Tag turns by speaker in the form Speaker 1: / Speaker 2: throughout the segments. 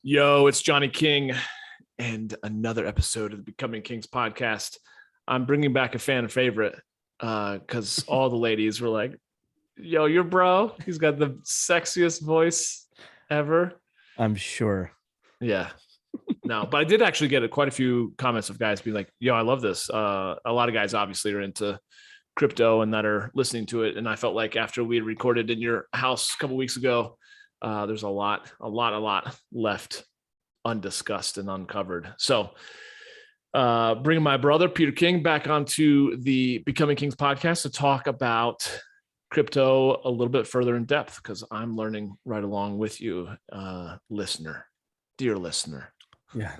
Speaker 1: Yo, it's Johnny King and another episode of the Becoming Kings podcast. I'm bringing back a fan favorite because all the ladies were like, yo, your bro, he's got the sexiest voice ever.
Speaker 2: I'm sure.
Speaker 1: Yeah. No, but I did actually get quite a few comments of guys being like, yo, I love this. A lot of guys obviously are into crypto and that are listening to it. And I felt like after we had recorded in your house a couple weeks ago, there's a lot left undiscussed and uncovered. So bringing my brother, Peter King, back onto the Becoming Kings podcast to talk about crypto a little bit further in depth, because I'm learning right along with you, dear listener.
Speaker 2: Yeah.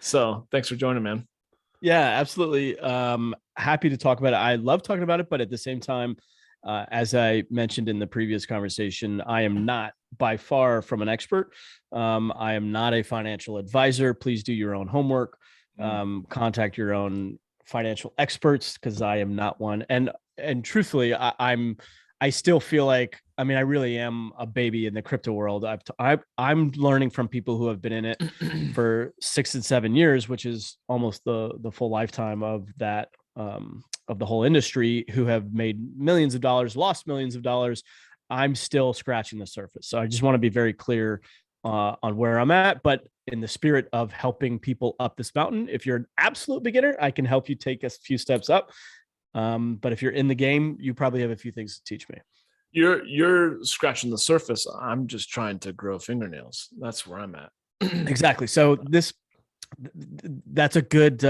Speaker 1: So thanks for joining, man.
Speaker 2: Yeah, absolutely. Happy to talk about it. I love talking about it, but at the same time, as I mentioned in the previous conversation, I am not by far from an expert. I am not a financial advisor. Please do your own homework. Contact your own financial experts, because I am not one. And truthfully, I still feel like, I really am a baby in the crypto world. I'm learning from people who have been in it for 6 and 7 years, which is almost the full lifetime of that, of the whole industry, who have made millions of dollars, lost millions of dollars. I'm still scratching the surface. So I just want to be very clear on where I'm at, but in the spirit of helping people up this mountain. If you're an absolute beginner, I can help you take a few steps up. But if you're in the game, you probably have a few things to teach me.
Speaker 1: You're scratching the surface. I'm just trying to grow fingernails. That's where I'm at.
Speaker 2: Exactly. So that's a good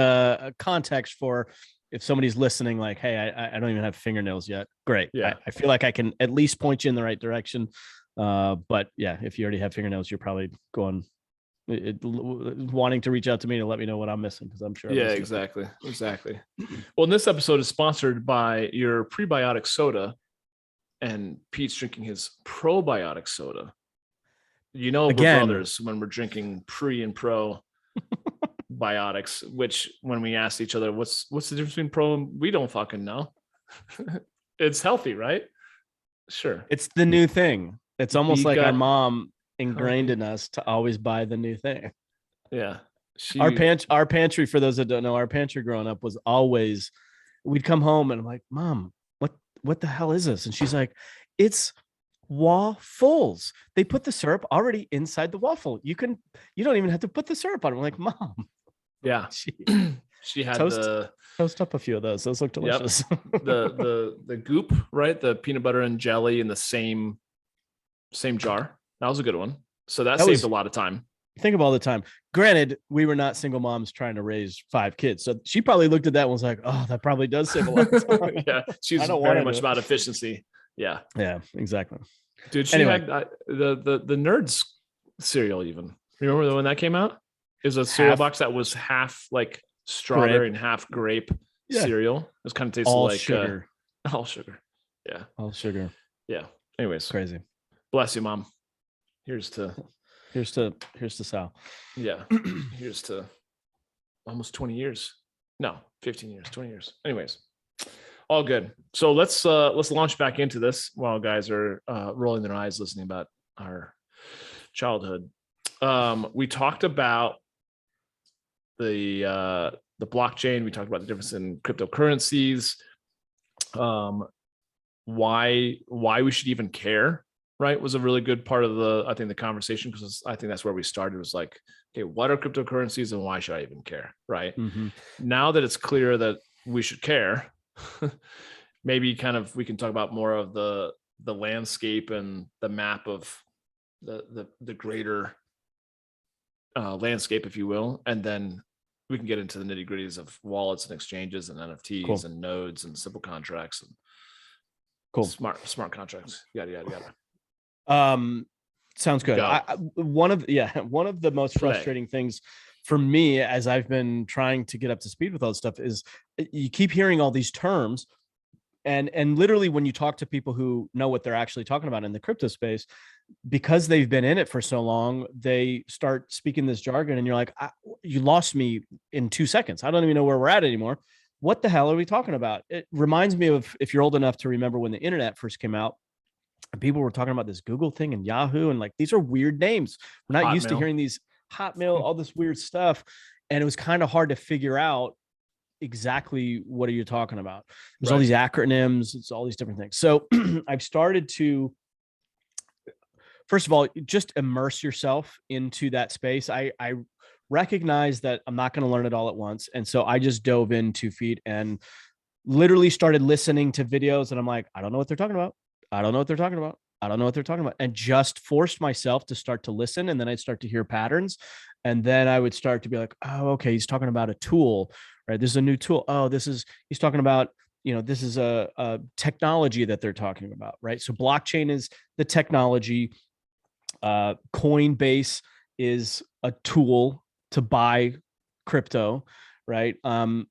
Speaker 2: context for if somebody's listening, like, hey, I don't even have fingernails yet. Great.
Speaker 1: Yeah.
Speaker 2: I feel like I can at least point you in the right direction. But yeah, if you already have fingernails, you're probably wanting to reach out to me to let me know what I'm missing, because I'm sure.
Speaker 1: Yeah, exactly. Well, this episode is sponsored by your prebiotic soda, and Pete's drinking his probiotic soda. You know, we're brothers when we're drinking pre and pro biotics, which when we asked each other, what's the difference between pro and we don't fucking know. It's healthy, right? Sure.
Speaker 2: It's the new thing. It's almost like our mom ingrained in us to always buy the new thing.
Speaker 1: Yeah.
Speaker 2: Our pantry, for those that don't know, our pantry growing up was always, we'd come home and I'm like, Mom, what the hell is this? And she's like, it's waffles. They put the syrup already inside the waffle. You don't even have to put the syrup on. I'm like, Mom.
Speaker 1: Yeah. She had
Speaker 2: toast up a few of those. Those look delicious.
Speaker 1: Yep. the goop, right? The peanut butter and jelly in the same jar. That was a good one. So that saved a lot of time.
Speaker 2: Think of all the time. Granted, we were not single moms trying to raise 5 kids. So she probably looked at that and was like, oh, that probably does save a lot of time.
Speaker 1: Yeah. She's very much about efficiency. Yeah.
Speaker 2: Yeah, exactly.
Speaker 1: Dude, she had the Nerds cereal even. Remember when that came out? It was a cereal box that was half like strawberry and half grape cereal. It was kind of tasted
Speaker 2: all
Speaker 1: like
Speaker 2: sugar.
Speaker 1: All sugar. Yeah.
Speaker 2: All sugar.
Speaker 1: Yeah. Anyways.
Speaker 2: Crazy.
Speaker 1: Bless you, Mom. Here's to
Speaker 2: Sal.
Speaker 1: Yeah. Here's to almost 20 years. No, 15 years, 20 years. Anyways. All good. So let's launch back into this while guys are rolling their eyes listening about our childhood. We talked about the blockchain. We talked about the difference in cryptocurrencies. Why we should even care, right? Was a really good part of the conversation, because I think that's where we started. Was like, okay, what are cryptocurrencies and why should I even care, right? Mm-hmm. Now that it's clear that we should care, maybe we can talk about more of the landscape and the map of the greater landscape, if you will, and then we can get into the nitty gritties of wallets and exchanges and NFTs and nodes and simple contracts and smart contracts. Yada.
Speaker 2: Sounds good. One of the most frustrating things for me, as I've been trying to get up to speed with all this stuff, is you keep hearing all these terms, and literally when you talk to people who know what they're actually talking about in the crypto space, because they've been in it for so long, they start speaking this jargon, and you're like, you lost me in 2 seconds. I don't even know where we're at anymore. What the hell are we talking about? It reminds me of, if you're old enough to remember when the internet first came out, and people were talking about this Google thing and Yahoo, and like, these are weird names. We're not used to
Speaker 1: Hotmail.
Speaker 2: hearing these. Hotmail, all this weird stuff. And it was kind of hard to figure out exactly what are you talking about. There's all
Speaker 1: Right.
Speaker 2: these acronyms, it's all these different things. So I've started to, first of all, just immerse yourself into that space. I recognize that I'm not going to learn it all at once. And so I just dove in 2 feet and literally started listening to videos, and I'm like, I don't know what they're talking about. I don't know what they're talking about. I don't know what they're talking about. And just forced myself to start to listen. And then I'd start to hear patterns. And then I would start to be like, oh, okay, he's talking about a tool, right? This is a new tool. Oh, he's talking about, this is a technology that they're talking about, right? So blockchain is the technology. Coinbase is a tool to buy crypto, right?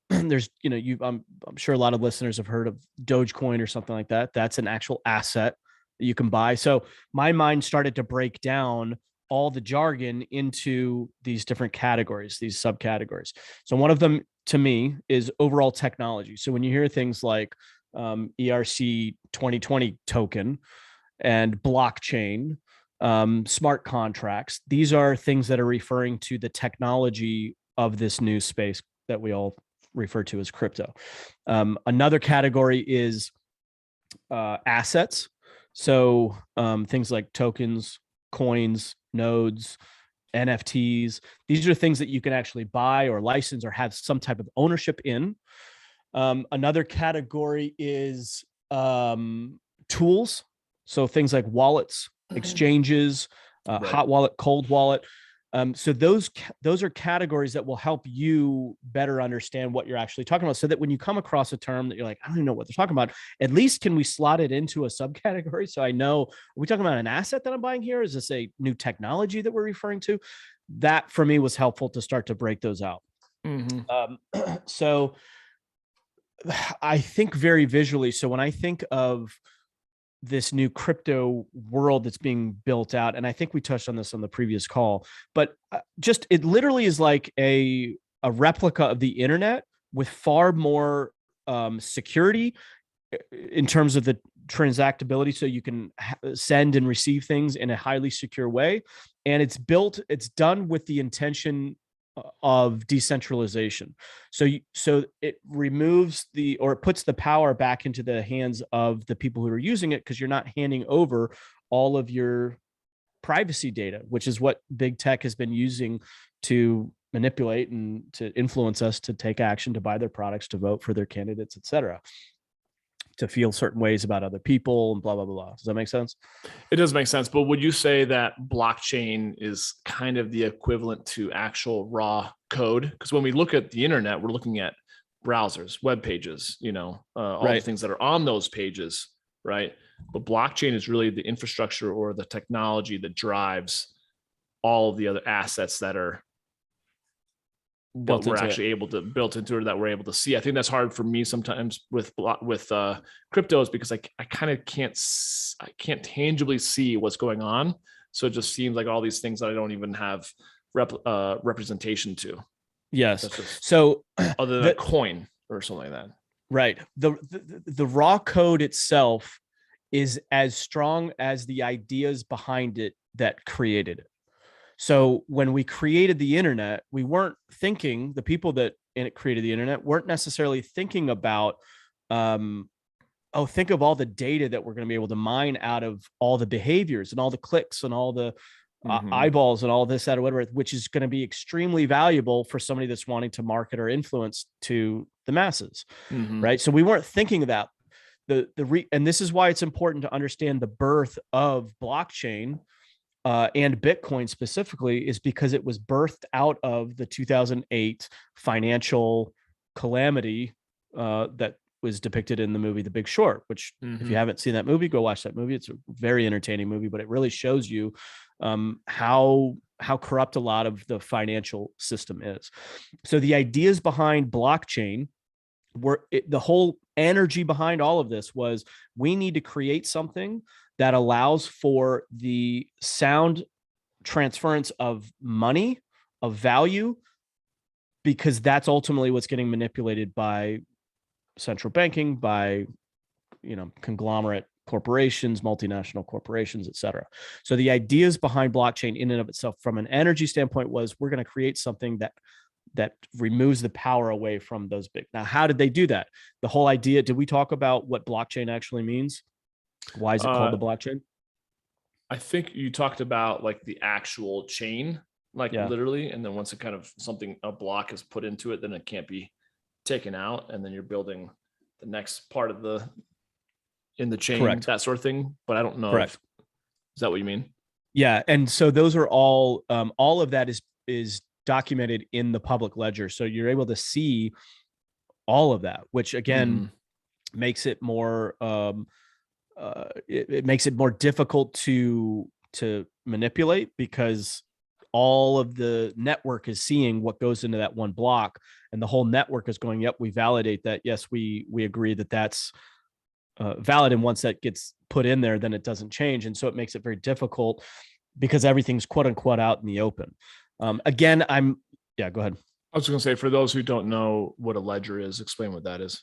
Speaker 2: There's, I'm sure a lot of listeners have heard of Dogecoin or something like that. That's an actual asset that you can buy. So my mind started to break down all the jargon into these different categories, these subcategories. So one of them to me is overall technology. So when you hear things like ERC 2020 token and blockchain, smart contracts, these are things that are referring to the technology of this new space that we all refer to as crypto. Another category is assets. So things like tokens, coins, nodes, NFTs. These are things that you can actually buy or license or have some type of ownership in. Another category is tools. So things like wallets, exchanges,
Speaker 1: Right.
Speaker 2: hot wallet, cold wallet. So those are categories that will help you better understand what you're actually talking about, so that when you come across a term that you're like, I don't even know what they're talking about, at least can we slot it into a subcategory? So I know, are we talking about an asset that I'm buying here? Is this a new technology that we're referring to? That for me was helpful to start to break those out. So I think very visually. So when I think of this new crypto world that's being built out, and I think we touched on this on the previous call, but just, it literally is like a replica of the internet with far more security in terms of the transactability. So you can send and receive things in a highly secure way. And it's done with the intention of decentralization. So it removes or it puts the power back into the hands of the people who are using it, because you're not handing over all of your privacy data, which is what big tech has been using to manipulate and to influence us to take action, to buy their products, to vote for their candidates, et cetera, to feel certain ways about other people, and blah, blah, blah. Does that make sense?
Speaker 1: It does make sense. But would you say that blockchain is kind of the equivalent to actual raw code? Because when we look at the internet, we're looking at browsers, web pages, all the things that are on those pages, right? But blockchain is really the infrastructure or the technology that drives all of the other assets that are built into it, that we're able to see. I think that's hard for me sometimes with cryptos, because I kind of can't tangibly see what's going on. So it just seems like all these things that I don't even have representation to.
Speaker 2: Yes. So
Speaker 1: other than a coin or something like that.
Speaker 2: Right. The raw code itself is as strong as the ideas behind it that created it. So when we created the internet, we weren't thinking, the people that created the internet weren't necessarily thinking about, think of all the data that we're going to be able to mine out of all the behaviors and all the clicks and all the eyeballs and all this, that, or whatever, which is going to be extremely valuable for somebody that's wanting to market or influence to the masses. Right. So we weren't thinking about and this is why it's important to understand the birth of blockchain and Bitcoin specifically, is because it was birthed out of the 2008 financial calamity that was depicted in the movie The Big Short, which if you haven't seen that movie, go watch that movie. It's a very entertaining movie, but it really shows you how corrupt a lot of the financial system is. So the ideas behind blockchain the whole energy behind all of this was, we need to create something that allows for the sound transference of money, of value, because that's ultimately what's getting manipulated by central banking, by conglomerate corporations, multinational corporations, et cetera. So the ideas behind blockchain in and of itself from an energy standpoint was we're going to create something that removes the power away from those big. Now, how did they do that? The whole idea, did we talk about what blockchain actually means? Why is it called the blockchain?
Speaker 1: I think you talked about like the actual chain, like literally, and then once it kind of a block is put into it, then it can't be taken out, and then you're building the next part of in the chain. Correct. That sort of thing. But I don't know. Correct. Is that what you mean?
Speaker 2: Yeah, and so those are all of that is documented in the public ledger, so you're able to see all of that, which again makes it more it makes it more difficult to manipulate, because all of the network is seeing what goes into that one block, and the whole network is going, yep, we validate that, yes, we agree that that's valid, and once that gets put in there, then it doesn't change, and so it makes it very difficult because everything's quote unquote out in the open. Again, go ahead.
Speaker 1: I was going to say, for those who don't know what a ledger is, explain what that is.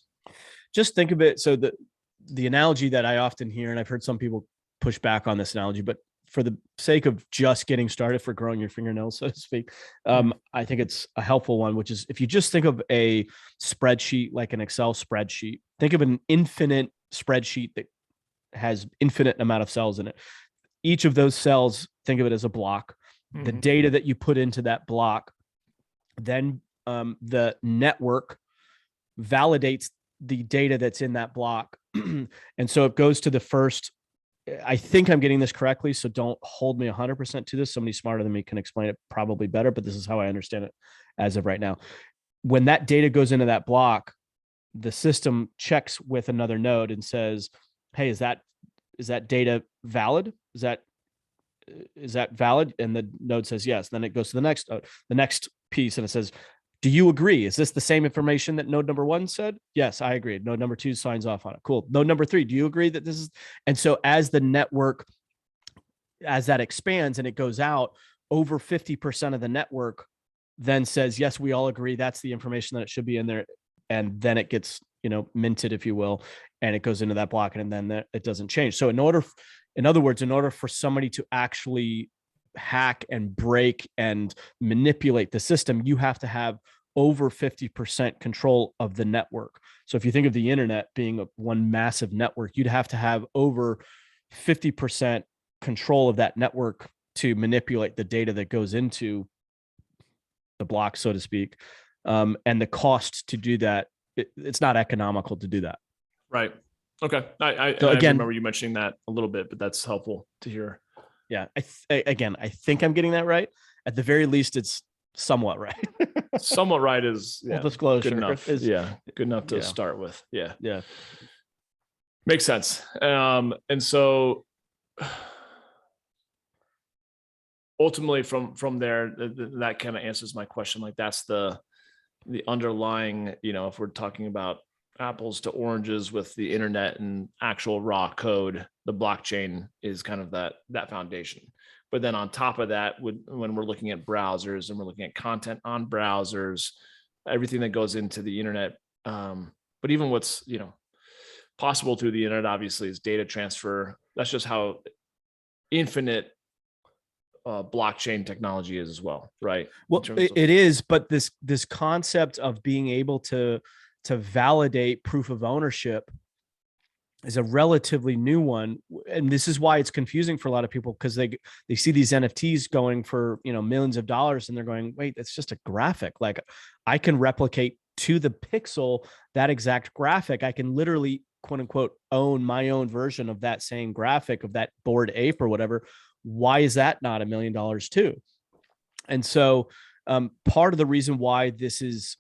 Speaker 2: Just think of it. So the analogy that I often hear, and I've heard some people push back on this analogy, but for the sake of just getting started, for growing your fingernails, so to speak, I think it's a helpful one, which is if you just think of a spreadsheet, like an Excel spreadsheet, think of an infinite spreadsheet that has infinite amount of cells in it. Each of those cells, think of it as a block. The data that you put into that block, then the network validates the data that's in that block. And so it goes to the first, I think I'm getting this correctly, so don't hold me 100% to this. Somebody smarter than me can explain it probably better, but this is how I understand it as of right now. When that data goes into that block, the system checks with another node and says, hey, is that data valid? Is that valid? And the node says yes. Then it goes to the next piece, and it says, do you agree? Is this the same information that node number 1 said? Yes, I agree. Node number 2 signs off on it. Cool. Node number 3, do you agree that this is? And so as the network, as that expands and it goes out, over 50% of the network then says, yes, we all agree that's the information that it should be in there. And then it gets, minted, if you will, and it goes into that block, and then it doesn't change. So in other words, in order for somebody to actually hack and break and manipulate the system, you have to have over 50% control of the network. So if you think of the internet being one massive network, you'd have to have over 50% control of that network to manipulate the data that goes into the block, so to speak. And the cost to do that, it's not economical to do that.
Speaker 1: Right. Okay. I remember you mentioning that a little bit, but that's helpful to hear.
Speaker 2: Yeah. I think I'm getting that right. At the very least, it's somewhat right.
Speaker 1: Somewhat right is
Speaker 2: full disclosure.
Speaker 1: Good enough. Good enough to start with. Yeah. Makes sense. And so ultimately from there, that kind of answers my question. Like that's the underlying, if we're talking about apples to oranges with the internet and actual raw code, the blockchain is kind of that foundation. But then on top of that, when we're looking at browsers and we're looking at content on browsers, everything that goes into the internet, but even what's possible through the internet, obviously, is data transfer. That's just how infinite blockchain technology is as well, right?
Speaker 2: Well, it is, but this concept of being able to validate proof of ownership is a relatively new one, and this is why it's confusing for a lot of people, because they see these NFTs going for millions of dollars, and they're going, wait, that's just a graphic. Like I can replicate to the pixel that exact graphic. I can literally, quote unquote, own my own version of that same graphic, of that Bored Ape or whatever. Why is that not $1 million too? And so part of the reason why this is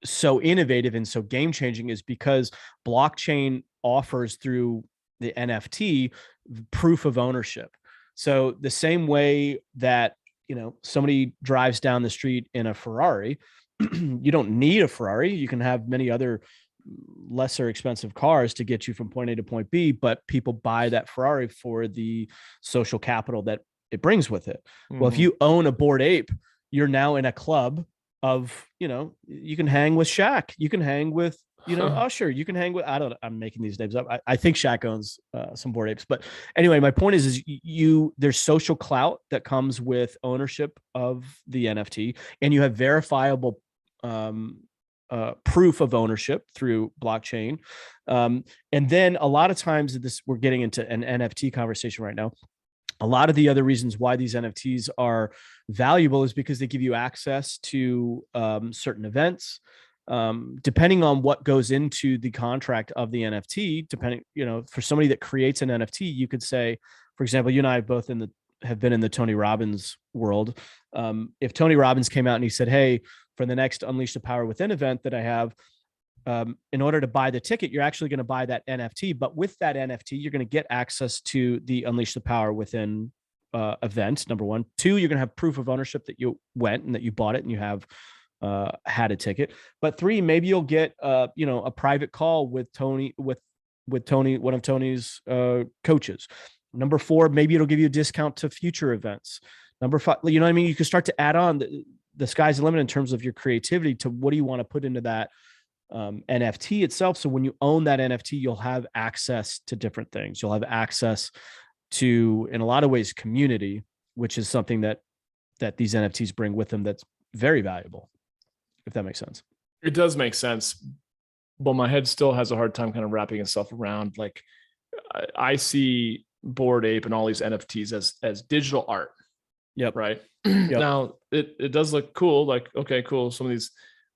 Speaker 2: so innovative and so game changing is because blockchain offers, through the NFT, proof of ownership. So the same way that somebody drives down the street in a Ferrari, you don't need a Ferrari. You can have many other lesser expensive cars to get you from point A to point B, but people buy that Ferrari for the social capital that it brings with it. Well, if you own a Bored Ape, you're now in a club of, you can hang with Shaq, you can hang with Oh, sure, you can hang with, I don't know, I'm making these names up. I think Shaq owns some Bored Apes. But anyway, my point is there's social clout that comes with ownership of the NFT, and you have verifiable proof of ownership through blockchain. And then a lot of times, we're getting into an NFT conversation right now. A lot of the other reasons why these NFTs are valuable is because they give you access to certain events. Depending on what goes into the contract of the NFT, for somebody that creates an NFT, you could say, for example, you and I both have been in the Tony Robbins world. If Tony Robbins came out and he said, "Hey, for the next Unleash the Power Within event that I have, in order to buy the ticket, you're actually going to buy that NFT. But with that NFT, you're going to get access to the Unleash the Power Within event, number one. Two, you're going to have proof of ownership that you went and that you bought it and you have had a ticket. But three, maybe you'll get a private call with Tony, with Tony, one of Tony's coaches. Number four, maybe it'll give you a discount to future events. Number five, you know what I mean? You can start to add on. The sky's the limit in terms of your creativity to what do you want to put into that NFT itself. So when you own that NFT, you'll have access to different things. You'll have access to, in a lot of ways, community, which is something that these NFTs bring with them that's very valuable, if that makes sense.
Speaker 1: It does make sense, but my head still has a hard time kind of wrapping itself around. Like, I see Bored Ape and all these NFTs as digital art.
Speaker 2: Yep.
Speaker 1: Right.
Speaker 2: Yep.
Speaker 1: Now it does look cool. Like, okay, cool. Some of these,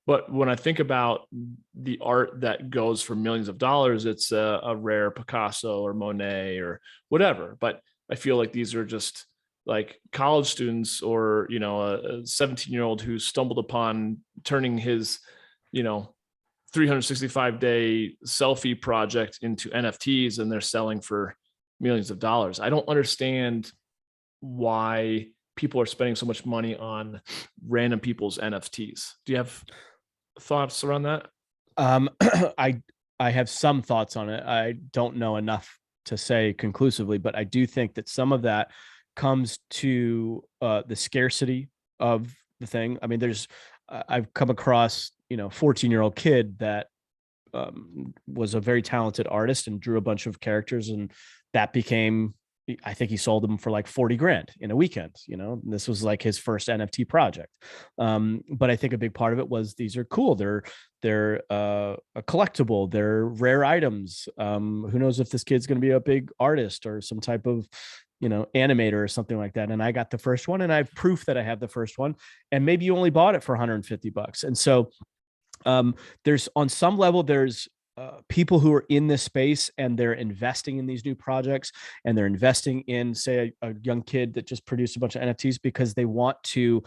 Speaker 1: but when I think about the art that goes for millions of dollars, it's a rare Picasso or Monet or whatever. But I feel like these are just like college students or, a 17-year-old who stumbled upon turning his, 365-day selfie project into NFTs, and they're selling for millions of dollars. I don't understand why people are spending so much money on random people's NFTs. Do you have thoughts around that?
Speaker 2: I have some thoughts on it. I don't know enough to say conclusively, but I do think that some of that comes to the scarcity of the thing. I mean, I've come across, 14-year-old kid that was a very talented artist and drew a bunch of characters, and that became, I think he sold them for like 40 grand in a weekend. This was like his first NFT project. But I think a big part of it was these are cool. They're a collectible. They're rare items. Who knows if this kid's going to be a big artist or some type of, animator or something like that. And I got the first one, and I have proof that I have the first one. And maybe you only bought it for $150. And so there's, on some level, there's people who are in this space and they're investing in these new projects, and they're investing in, say, a young kid that just produced a bunch of NFTs because they want to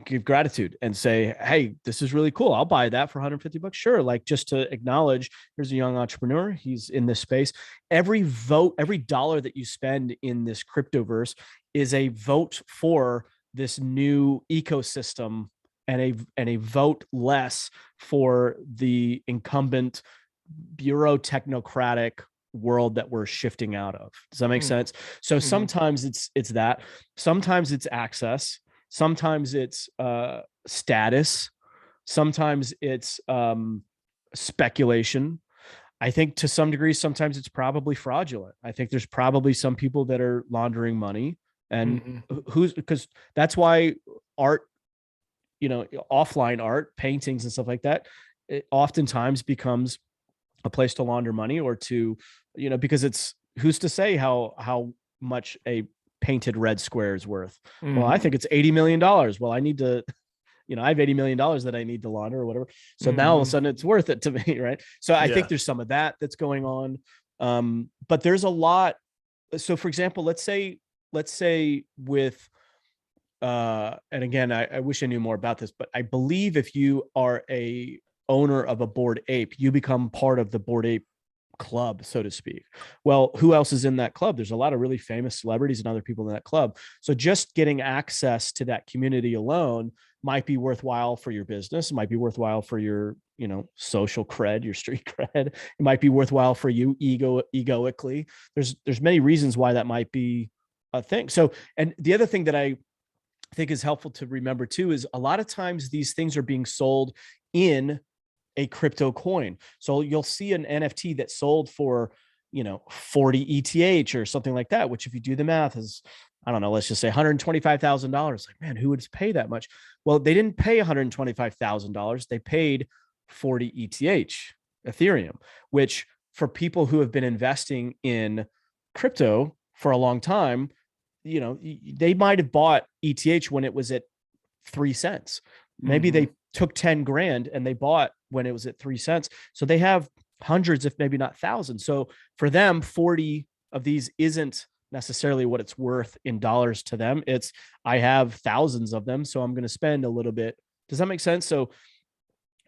Speaker 2: give gratitude and say, hey, this is really cool. I'll buy that for $150. Sure. Like, just to acknowledge, here's a young entrepreneur. He's in this space. Every dollar that you spend in this cryptoverse is a vote for this new ecosystem, and a vote less for the incumbent bureau technocratic world that we're shifting out of. Does that make sense? So sometimes it's that, sometimes it's access, sometimes it's status, sometimes it's speculation. I think to some degree, sometimes it's probably fraudulent. I think there's probably some people that are laundering money, and because that's why art, offline art, paintings and stuff like that, it oftentimes becomes a place to launder money, or to, because it's, who's to say how much a painted red square is worth? Well, I think it's $80 million. Well, I need to, I have $80 million that I need to launder or whatever. So now all of a sudden it's worth it to me. Right. So I think there's some of that that's going on. But there's a lot. So for example, let's say with, and again, I wish I knew more about this, but I believe if you are a owner of a Bored Ape, you become part of the Bored Ape club, so to speak. Well, who else is in that club? There's a lot of really famous celebrities and other people in that club. So just getting access to that community alone might be worthwhile for your business. It might be worthwhile for your, social cred, your street cred. It might be worthwhile for you egoically. There's many reasons why that might be a thing. So, and the other thing that I think is helpful to remember too is a lot of times these things are being sold in a crypto coin. So you'll see an NFT that sold for, 40 ETH or something like that, which if you do the math is, I don't know, let's just say $125,000. Like, man, who would pay that much? Well, they didn't pay $125,000. They paid 40 ETH, Ethereum, which for people who have been investing in crypto for a long time, they might have bought ETH when it was at 3 cents. Maybe they took 10 grand and they bought when it was at 3 cents. So they have hundreds, if maybe not thousands. So for them, 40 of these isn't necessarily what it's worth in dollars to them. It's, I have thousands of them, so I'm going to spend a little bit. Does that make sense? So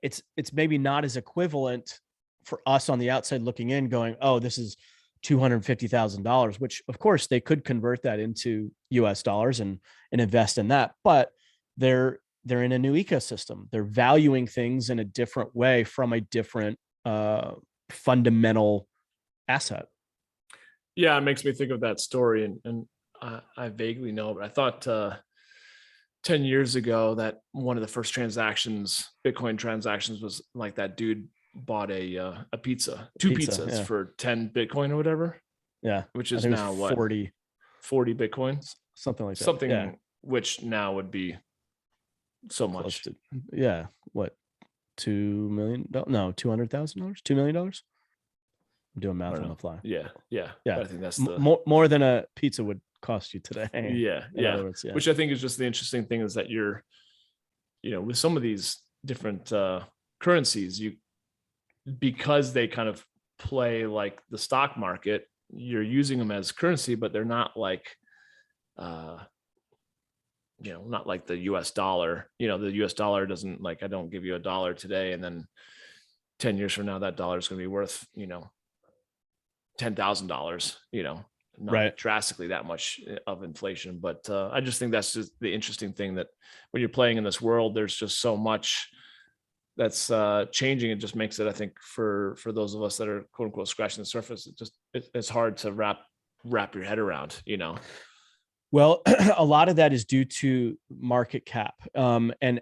Speaker 2: it's maybe not as equivalent for us on the outside looking in going, oh, this is $250,000, which of course they could convert that into US dollars and invest in that. But they're in a new ecosystem. They're valuing things in a different way from a different fundamental asset.
Speaker 1: Yeah, it makes me think of that story, and I vaguely know, but I thought 10 years ago that one of the first Bitcoin transactions was like that dude bought a two pizzas for 10 Bitcoin or whatever.
Speaker 2: Yeah.
Speaker 1: Which is now what? 40 Bitcoins?
Speaker 2: Something like that.
Speaker 1: Something which now would be so much.
Speaker 2: What? $2 million? No, $200,000? $2 million? I'm doing math on the fly.
Speaker 1: Yeah. I think that's
Speaker 2: more than a pizza would cost you today.
Speaker 1: Yeah. Words, Which I think is just the interesting thing is that you're, with some of these different currencies, because they kind of play like the stock market, you're using them as currency, but they're not like, not like the US dollar. The US dollar doesn't, like, I don't give you $1 today and then 10 years from now that dollar is going to be worth, $10,000, not
Speaker 2: right.
Speaker 1: drastically that much of inflation. But I just think that's just the interesting thing, that when you're playing in this world, there's just so much that's changing. It just makes it, I think, for those of us that are quote unquote scratching the surface, it's hard to wrap your head around,
Speaker 2: Well, a lot of that is due to market cap. And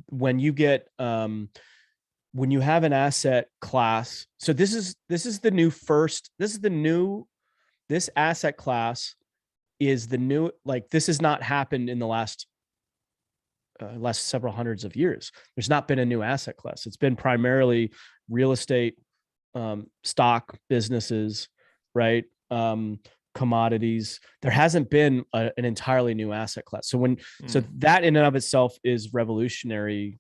Speaker 2: when you get, when you have an asset class, so this asset class is the new, like, this has not happened in the last several hundreds of years. There's not been a new asset class. It's been primarily real estate, stock businesses, right? Commodities. There hasn't been an entirely new asset class. So that in and of itself is revolutionary,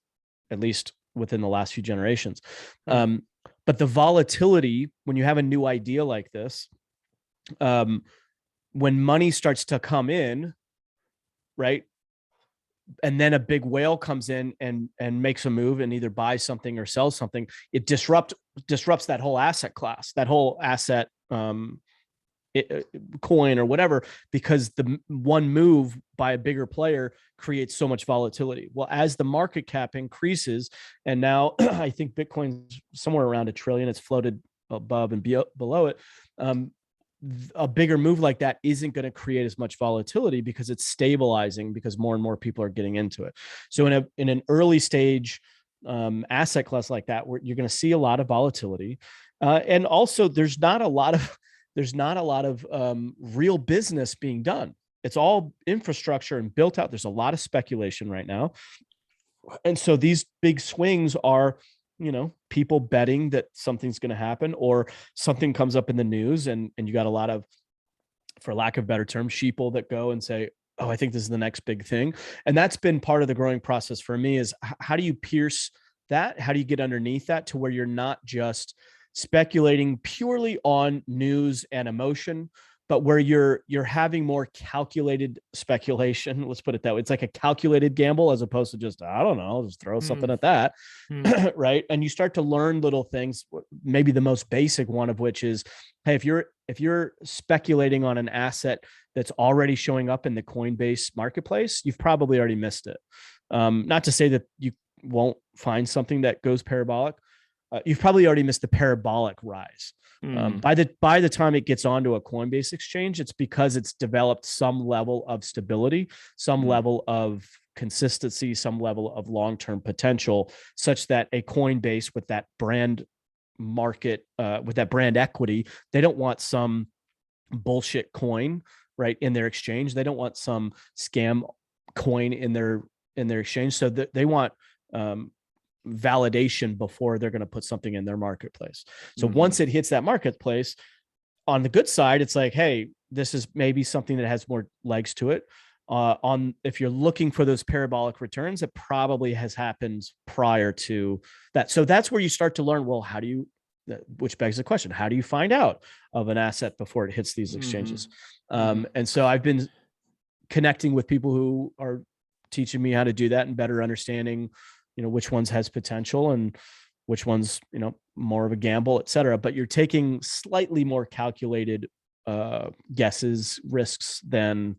Speaker 2: at least within the last few generations. But the volatility, when you have a new idea like this, when money starts to come in, right? And then a big whale comes in and makes a move and either buys something or sells something, it disrupts that whole asset class, that whole asset, coin or whatever, because the one move by a bigger player creates so much volatility. Well, as the market cap increases, and now I think Bitcoin's somewhere around $1 trillion, it's floated above and below it. A bigger move like that isn't going to create as much volatility because it's stabilizing, because more and more people are getting into it. So in an early stage asset class like that, where you're going to see a lot of volatility, and also there's not a lot of real business being done. It's all infrastructure and built out. There's a lot of speculation right now. And so these big swings are, people betting that something's going to happen, or something comes up in the news and you got a lot of, for lack of a better term, sheeple that go and say, oh, I think this is the next big thing. And that's been part of the growing process for me, is how do you pierce that? How do you get underneath that to where you're not just speculating purely on news and emotion, but where you're having more calculated speculation. Let's put it that way. It's like a calculated gamble as opposed to just, I don't know, I'll just throw something at that. Right. And you start to learn little things, maybe the most basic one of which is, hey, if you're speculating on an asset that's already showing up in the Coinbase marketplace, you've probably already missed it. Not to say that you won't find something that goes parabolic. You've probably already missed the parabolic rise. By the time it gets onto a Coinbase exchange, it's because it's developed some level of stability, some level of consistency, some level of long-term potential, such that a Coinbase with that brand market, with that brand equity, they don't want some bullshit coin, right, in their exchange. They don't want some scam coin in their exchange. So they want validation before they're going to put something in their marketplace. So once it hits that marketplace, on the good side, it's like, hey, this is maybe something that has more legs to it. If you're looking for those parabolic returns, it probably has happened prior to that. So that's where you start to learn, well, how do you, which begs the question, how do you find out of an asset before it hits these exchanges? And so I've been connecting with people who are teaching me how to do that and better understanding, which ones has potential and which one's, more of a gamble, et cetera. But you're taking slightly more calculated guesses, risks than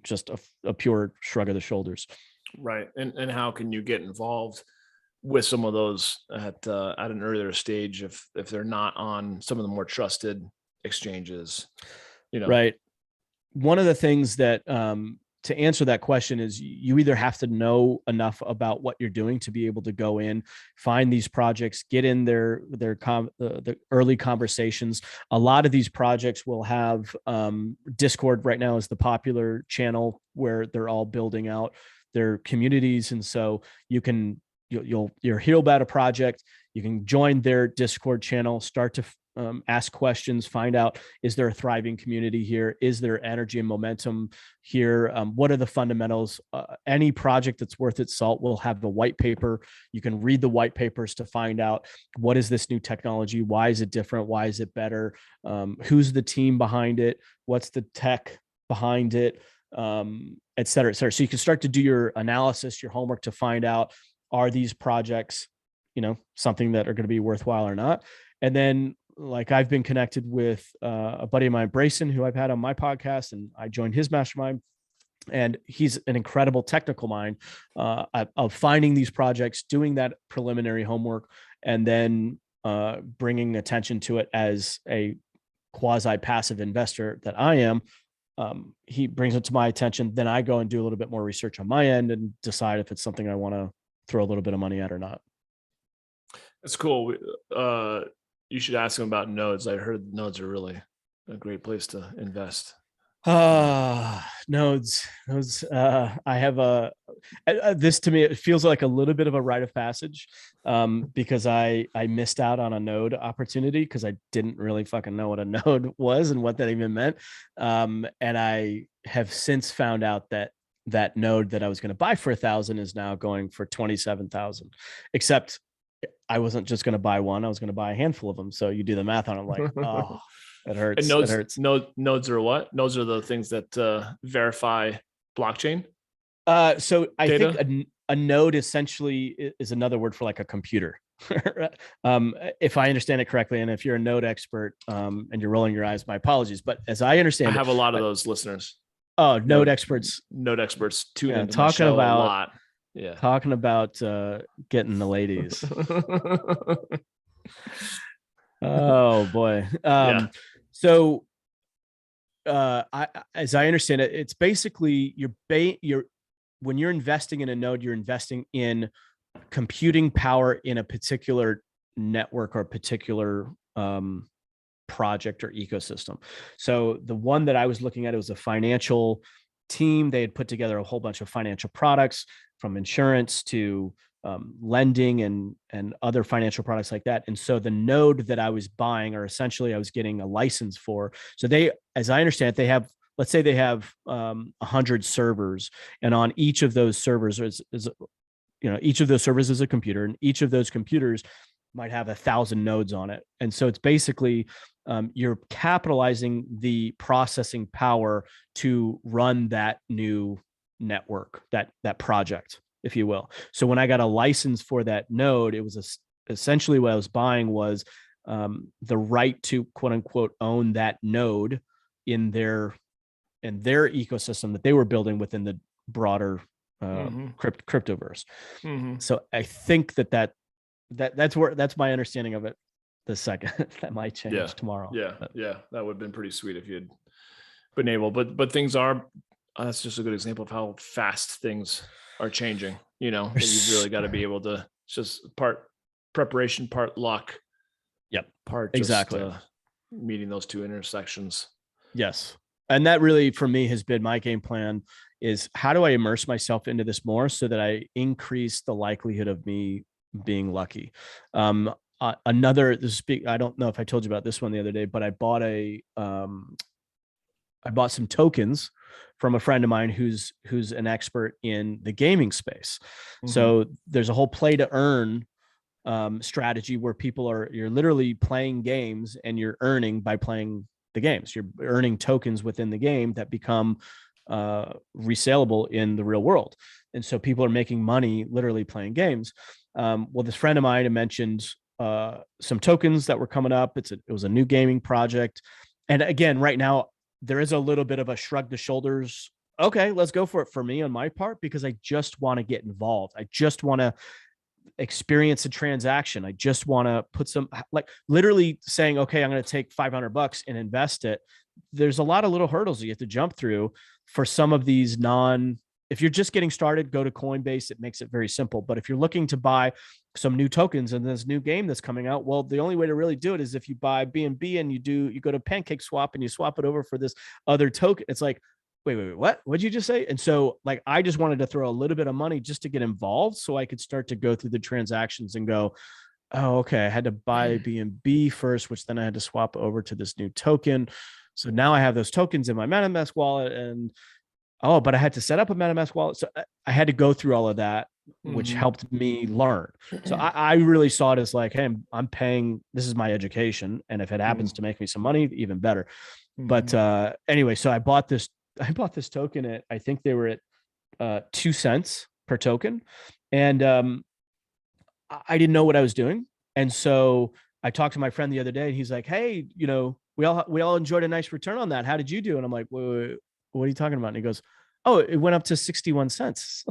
Speaker 2: just a pure shrug of the shoulders.
Speaker 1: Right. And how can you get involved with some of those at an earlier stage if they're not on some of the more trusted exchanges?
Speaker 2: Right. One of the things that to answer that question is you either have to know enough about what you're doing to be able to go in, find these projects, get in the early conversations. A lot of these projects will have Discord right now is the popular channel where they're all building out their communities. And so you'll hear about a project, you can join their Discord channel, start to ask questions, find out, is there a thriving community here? Is there energy and momentum here? What are the fundamentals? Any project that's worth its salt will have the white paper. You can read the white papers to find out, what is this new technology? Why is it different? Why is it better? Who's the team behind it? What's the tech behind it? Et cetera, et cetera. So you can start to do your analysis, your homework to find out, are these projects, something that are going to be worthwhile or not? And then, like, I've been connected with a buddy of mine, Brayson, who I've had on my podcast, and I joined his mastermind. And he's an incredible technical mind of finding these projects, doing that preliminary homework, and then bringing attention to it as a quasi-passive investor that I am. He brings it to my attention. Then I go and do a little bit more research on my end and decide if it's something I want to throw a little bit of money at or not.
Speaker 1: That's cool. You should ask him about nodes. I heard nodes are really a great place to invest.
Speaker 2: Nodes. I have this, to me, it feels like a little bit of a rite of passage, because I missed out on a node opportunity because I didn't really fucking know what a node was and what that even meant. And I have since found out that node that I was going to buy for 1,000 is now going for 27,000, except I wasn't just going to buy one. I was going to buy a handful of them. So you do the math on it, like, oh, it hurts.
Speaker 1: And nodes,
Speaker 2: it hurts.
Speaker 1: Nodes are what? Nodes are the things that verify blockchain.
Speaker 2: So I think a node essentially is another word for like a computer. If I understand it correctly, and if you're a node expert and you're rolling your eyes, my apologies. But as I understand,
Speaker 1: I have a lot of those listeners.
Speaker 2: Oh, node experts.
Speaker 1: Node experts tune into
Speaker 2: talking
Speaker 1: my show
Speaker 2: about
Speaker 1: a lot. Yeah,
Speaker 2: talking about getting the ladies. Oh boy. So as I understand it, it's basically when you're investing in a node, you're investing in computing power in a particular network or a particular project or ecosystem. So the one that I was looking at, it was a financial team. They had put together a whole bunch of financial products, from insurance to lending and other financial products like that. And so the node that I was buying, or essentially I was getting a license for. So they, as I understand it, let's say they have 100 servers, and on each of those servers is each of those servers is a computer, and each of those computers might have 1,000 nodes on it. And so it's basically you're capitalizing the processing power to run that new network, that project, if you will. So when I got a license for that node, it was essentially what I was buying was the right to, quote unquote, own that node in their ecosystem that they were building within the broader cryptoverse. So I think that's my understanding of it. The second that might change tomorrow.
Speaker 1: Yeah, that would have been pretty sweet if you had been able. But things are That's just a good example of how fast things are changing, that you've really got to be able to, it's just part preparation, part luck,
Speaker 2: Yep,
Speaker 1: part just
Speaker 2: exactly.
Speaker 1: meeting those two intersections.
Speaker 2: Yes. And that really, for me, has been my game plan is how do I immerse myself into this more so that I increase the likelihood of me being lucky. Another, I don't know if I told you about this one the other day, but I bought some tokens from a friend of mine who's an expert in the gaming space. So there's a whole play to earn strategy where you're literally playing games and you're earning by playing the games. You're earning tokens within the game that become resaleable in the real world. And so people are making money literally playing games. Well, this friend of mine had mentioned some tokens that were coming up. It was a new gaming project. And again, right now, there is a little bit of a shrug the shoulders. Okay, let's go for it for me on my part, because I just want to get involved. I just want to experience a transaction. I just want to put some, like literally saying, okay, I'm going to take $500 and invest it. There's a lot of little hurdles you have to jump through for some of these if you're just getting started, go to Coinbase. It makes it very simple. But if you're looking to buy some new tokens in this new game that's coming out, well, the only way to really do it is if you buy BNB and you go to Pancake Swap and you swap it over for this other token. It's like, wait, what? What'd you just say? And so like, I just wanted to throw a little bit of money just to get involved so I could start to go through the transactions and go, oh, okay, I had to buy BNB first, which then I had to swap over to this new token. So now I have those tokens in my MetaMask wallet and, oh, but I had to set up a MetaMask wallet. So I had to go through all of that, which helped me learn. So I really saw it as like, hey, I'm paying, this is my education. And if it happens to make me some money, even better. But anyway, so I bought this token at, I think they were at 2 cents per token. And I didn't know what I was doing. And so I talked to my friend the other day and he's like, hey, we all enjoyed a nice return on that. How did you do? And I'm like, wait, what are you talking about? And he goes, oh, it went up to 61 cents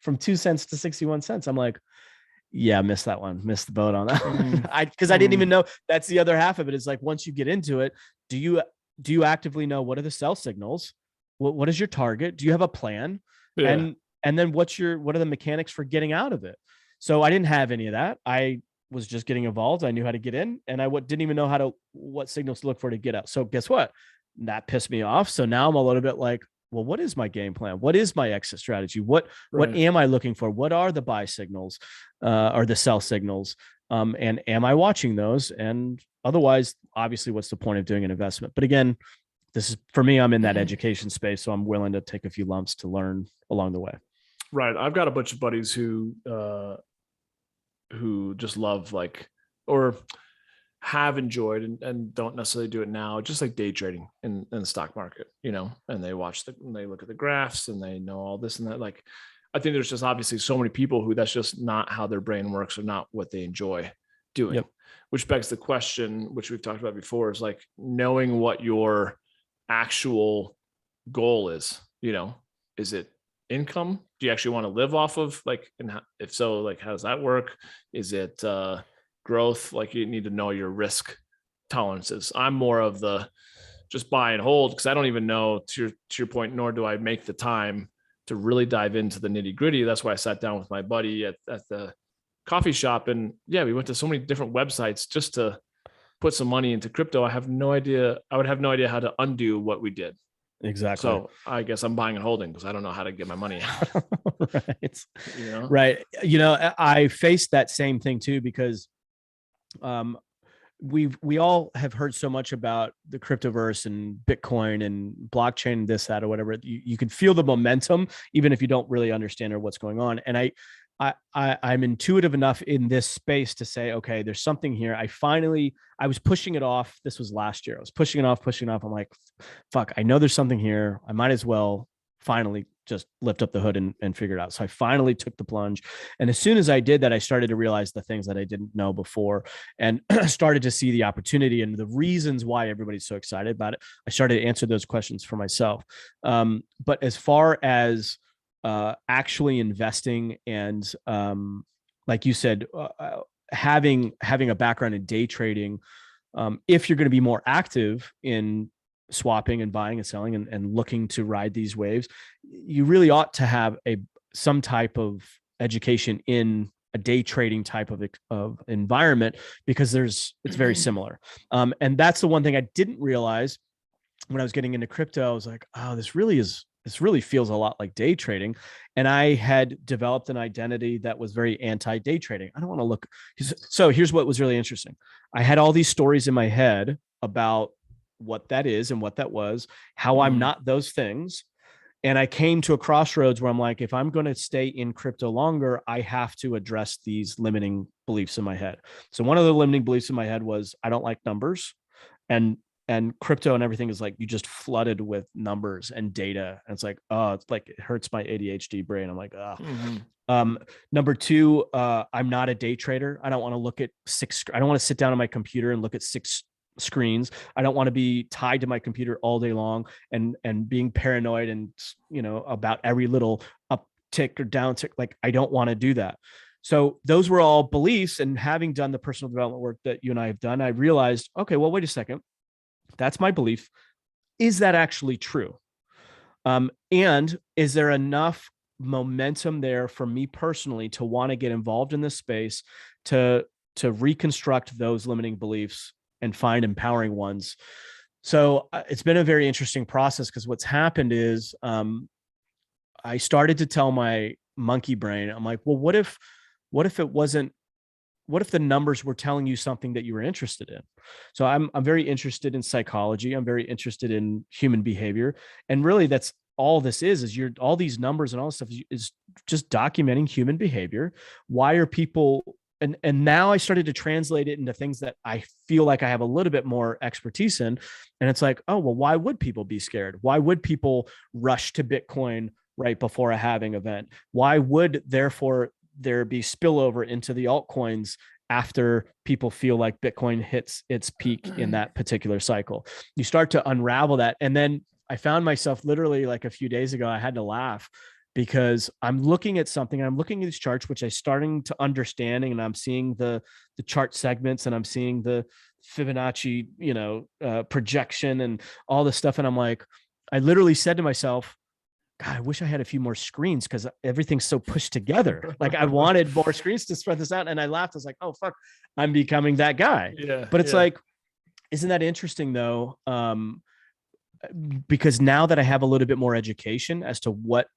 Speaker 2: from 2 cents to 61 cents. I'm like, yeah, missed that one. Missed the boat on that. Because I didn't even know. That's the other half of it. Is like, once you get into it, do you actively know what are the sell signals? What is your target? Do you have a plan?
Speaker 1: Yeah.
Speaker 2: And then what are the mechanics for getting out of it? So I didn't have any of that. I was just getting involved. I knew how to get in, and I didn't even know what signals to look for to get out. So guess what? That pissed me off. So now I'm a little bit like, well, what is my game plan? What is my exit strategy? What am I looking for? What are the buy signals or the sell signals? And am I watching those? And otherwise, obviously, what's the point of doing an investment? But again, this is for me, I'm in that education space, so I'm willing to take a few lumps to learn along the way.
Speaker 1: Right. I've got a bunch of buddies who just love or have enjoyed and don't necessarily do it now, just like day trading in the stock market, and they they look at the graphs and they know all this and that. Like, I think there's just obviously so many people who that's just not how their brain works or not what they enjoy doing, which begs the question, which we've talked about before, is like knowing what your actual goal is. Is it income? Do you actually want to live off of and if so, how does that work? Is it growth? You need to know your risk tolerances. I'm more of the just buy and hold, because I don't even know, to your point, nor do I make the time to really dive into the nitty gritty. That's why I sat down with my buddy at the coffee shop, and we went to so many different websites just to put some money into crypto. I would have no idea how to undo what we did.
Speaker 2: Exactly.
Speaker 1: So I guess I'm buying and holding because I don't know how to get my money out.
Speaker 2: Right. Right. I faced that same thing too, because we all have heard so much about the cryptoverse and Bitcoin and blockchain, this, that, or whatever. You can feel the momentum, even if you don't really understand or what's going on. And I'm intuitive enough in this space to say, okay, there's something here. I was pushing it off. This was last year. I was pushing it off. I'm like, fuck, I know there's something here. I might as well finally just lift up the hood and figure it out. So I finally took the plunge. And as soon as I did that, I started to realize the things that I didn't know before and started to see the opportunity and the reasons why everybody's so excited about it. I started to answer those questions for myself. But as far as actually investing and like you said, having a background in day trading, if you're going to be more active in swapping and buying and selling and looking to ride these waves, you really ought to have some type of education in a day trading type of environment, because it's very similar. And that's the one thing I didn't realize when I was getting into crypto. I was like, oh, this really feels a lot like day trading. And I had developed an identity that was very anti day trading. I don't want to look. So here's what was really interesting. I had all these stories in my head about what that is and what that was, how I'm not those things. And I came to a crossroads where I'm like, if I'm going to stay in crypto longer, I have to address these limiting beliefs in my head. So one of the limiting beliefs in my head was I don't like numbers. And crypto and everything is like, you just flooded with numbers and data. And it's like, oh, it's like, it hurts my ADHD brain. I'm like, oh. Number two, I'm not a day trader. I don't want to look at I don't want to sit down on my computer and look at 6 screens. I don't want to be tied to my computer all day long and being paranoid and, about every little uptick or downtick. Like, I don't want to do that. So those were all beliefs. And having done the personal development work that you and I have done, I realized, okay, well, wait a second. That's my belief. Is that actually true? And is there enough momentum there for me personally to want to get involved in this space to reconstruct those limiting beliefs and find empowering ones? So it's been a very interesting process, because what's happened is I started to tell my monkey brain, I'm like, well, what if it wasn't, what if the numbers were telling you something that you were interested in? So I'm very interested in psychology. I'm very interested in human behavior. And really that's all this is all these numbers and all this stuff is just documenting human behavior. Why are people, and now I started to translate it into things that I feel like I have a little bit more expertise in. And it's like, oh, well, why would people be scared? Why would people rush to Bitcoin right before a halving event? Why would therefore there be spillover into the altcoins after people feel like Bitcoin hits its peak in that particular cycle? You start to unravel that. And then I found myself literally like a few days ago, I had to laugh, because I'm looking at something, I'm looking at these charts, which I'm starting to understanding, and I'm seeing the chart segments, and I'm seeing the Fibonacci, projection and all this stuff. And I'm like, I literally said to myself, God, I wish I had a few more screens, because everything's so pushed together. Like, I wanted more screens to spread this out. And I laughed. I was like, oh, fuck, I'm becoming that guy.
Speaker 1: Yeah.
Speaker 2: But it's like, isn't that interesting though? Because now that I have a little bit more education as to what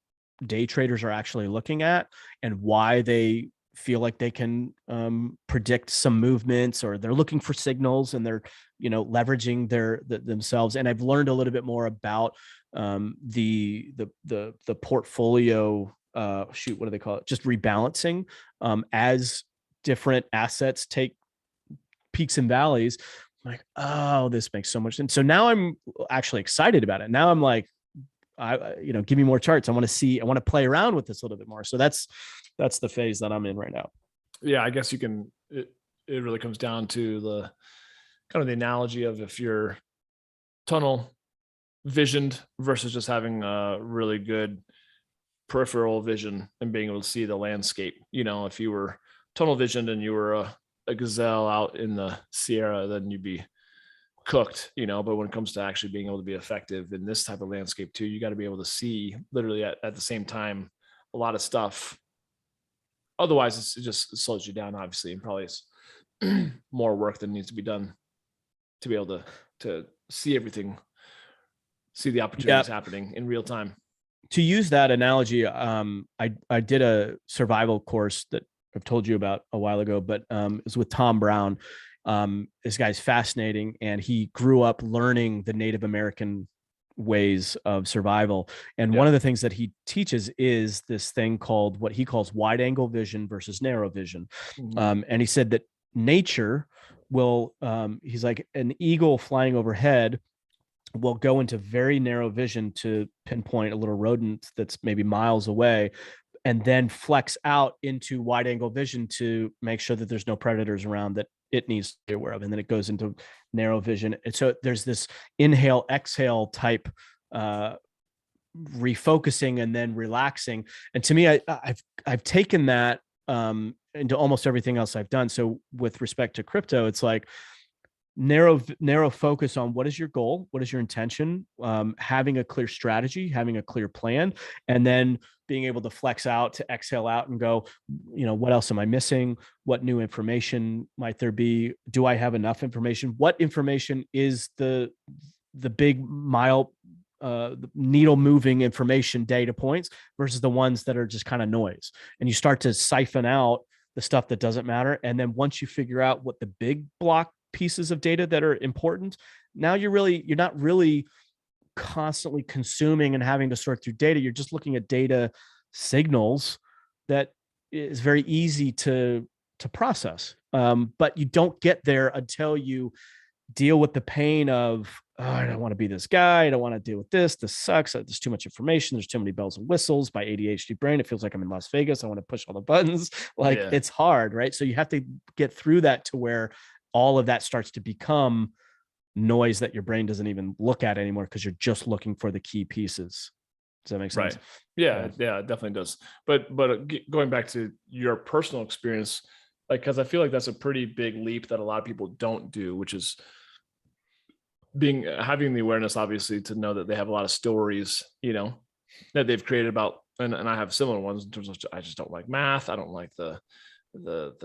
Speaker 2: day traders are actually looking at and why they feel like they can predict some movements, or they're looking for signals, and they're, leveraging themselves. And I've learned a little bit more about the portfolio, what do they call it? Just rebalancing as different assets take peaks and valleys. I'm like, oh, this makes so much sense. So now I'm actually excited about it. Now I'm like, give me more charts. I want to play around with this a little bit more. So that's the phase that I'm in right now.
Speaker 1: Yeah, I guess it really comes down to the kind of the analogy of if you're tunnel visioned versus just having a really good peripheral vision and being able to see the landscape. If you were tunnel visioned and you were a gazelle out in the Sierra, then you'd be cooked, but when it comes to actually being able to be effective in this type of landscape too, you got to be able to see literally at the same time a lot of stuff. Otherwise it just slows you down, obviously, and probably is more work that needs to be done to be able to see everything, see the opportunities happening in real time.
Speaker 2: To use that analogy, I did a survival course that I've told you about a while ago, but it was with Tom Brown. This guy's fascinating, and he grew up learning the Native American ways of survival. And one of the things that he teaches is this thing called what he calls wide angle vision versus narrow vision. And he said that nature will, he's like, an eagle flying overhead will go into very narrow vision to pinpoint a little rodent that's maybe miles away, and then flex out into wide angle vision to make sure that there's no predators around that it needs to be aware of. And then it goes into narrow vision. And so there's this inhale, exhale type refocusing and then relaxing. And to me, I've taken that into almost everything else I've done. So with respect to crypto, it's like, narrow focus on what is your goal, what is your intention, having a clear strategy, having a clear plan, and then being able to flex out, to exhale out and go, what else am I missing? What new information might there be? Do I have enough information? What information is the big needle moving information data points versus the ones that are just kind of noise? And you start to siphon out the stuff that doesn't matter. And then once you figure out what the big block pieces of data that are important, now you're not really constantly consuming and having to sort through data. You're just looking at data signals that is very easy to process. But you don't get there until you deal with the pain of, oh, I don't want to be this guy. I don't want to deal with this. This sucks. There's too much information. There's too many bells and whistles. My ADHD brain, it feels like I'm in Las Vegas. I want to push all the buttons. It's hard, right? So you have to get through that to where all of that starts to become noise that your brain doesn't even look at anymore, because you're just looking for the key pieces. Does that make sense?
Speaker 1: Right. Yeah, it definitely does. But going back to your personal experience, because I feel like that's a pretty big leap that a lot of people don't do, which is having the awareness, obviously, to know that they have a lot of stories, that they've created about, and I have similar ones in terms of, I just don't like math. I don't like the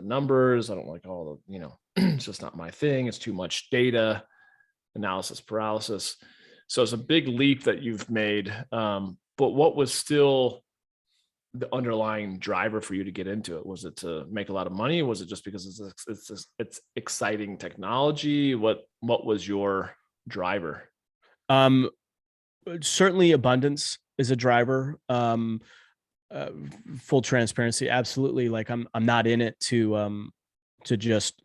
Speaker 1: numbers. I don't like all the, it's just not my thing. It's too much data, analysis paralysis. So it's a big leap that you've made. But what was still the underlying driver for you to get into it? Was it to make a lot of money? Was it just because it's exciting technology? What was your driver?
Speaker 2: Certainly abundance is a driver. Full transparency, absolutely. Like I'm not in it to just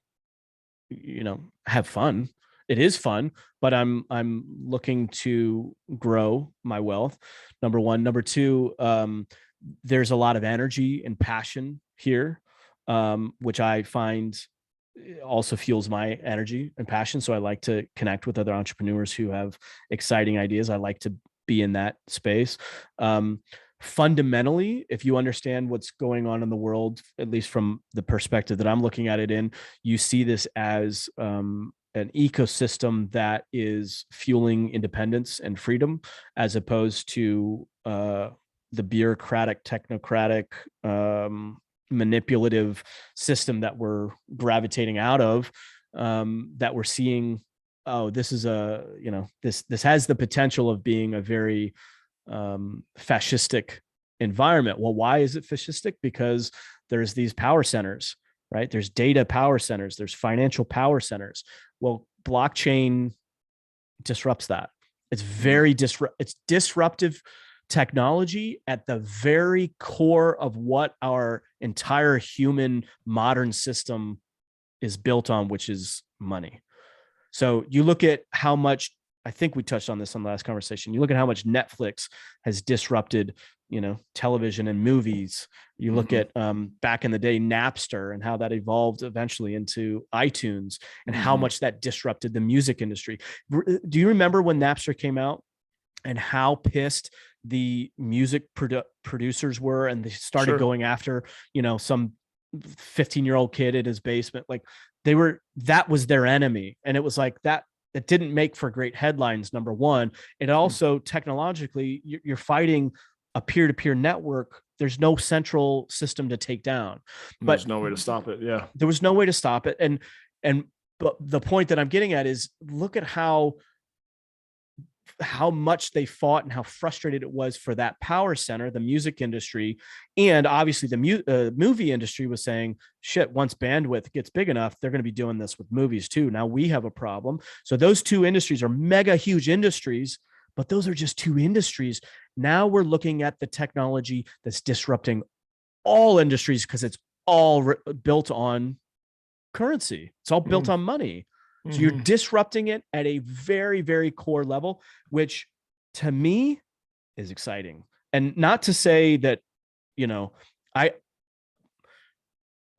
Speaker 2: have fun. It is fun, but I'm looking to grow my wealth. Number one. Number two, there's a lot of energy and passion here, which I find also fuels my energy and passion. So I like to connect with other entrepreneurs who have exciting ideas. I like to be in that space. Fundamentally, if you understand what's going on in the world, at least from the perspective that I'm looking at it in, you see this as an ecosystem that is fueling independence and freedom, as opposed to the bureaucratic, technocratic, manipulative system that we're gravitating out of, that we're seeing, oh, this is this has the potential of being a very fascistic environment. Well, why is it fascistic? Because there's these power centers, right? There's data power centers, there's financial power centers. Well, blockchain disrupts that. It's very it's disruptive technology at the very core of what our entire human modern system is built on, which is money. So you look at how much, I think we touched on this on the last conversation. You look at how much Netflix has disrupted, television and movies. You look at back in the day, Napster, and how that evolved eventually into iTunes, and how much that disrupted the music industry. Do you remember when Napster came out and how pissed the music producers were, and they started going after, some 15-year-old kid in his basement? Like that was their enemy. And it was like that. It didn't make for great headlines. Number one, it also technologically, you're fighting a peer-to-peer network. There's no central system to take down. But
Speaker 1: there's no way to stop it. Yeah,
Speaker 2: there was no way to stop it. But the point that I'm getting at is, look at how much they fought and how frustrated it was for that power center, the music industry. And obviously the movie industry was saying, shit, once bandwidth gets big enough, they're going to be doing this with movies too. Now we have a problem. So those two industries are mega huge industries, but those are just two industries. Now we're looking at the technology that's disrupting all industries, because it's all built on currency. It's all built on money. So you're disrupting it at a very, very core level, which to me is exciting. And not to say that,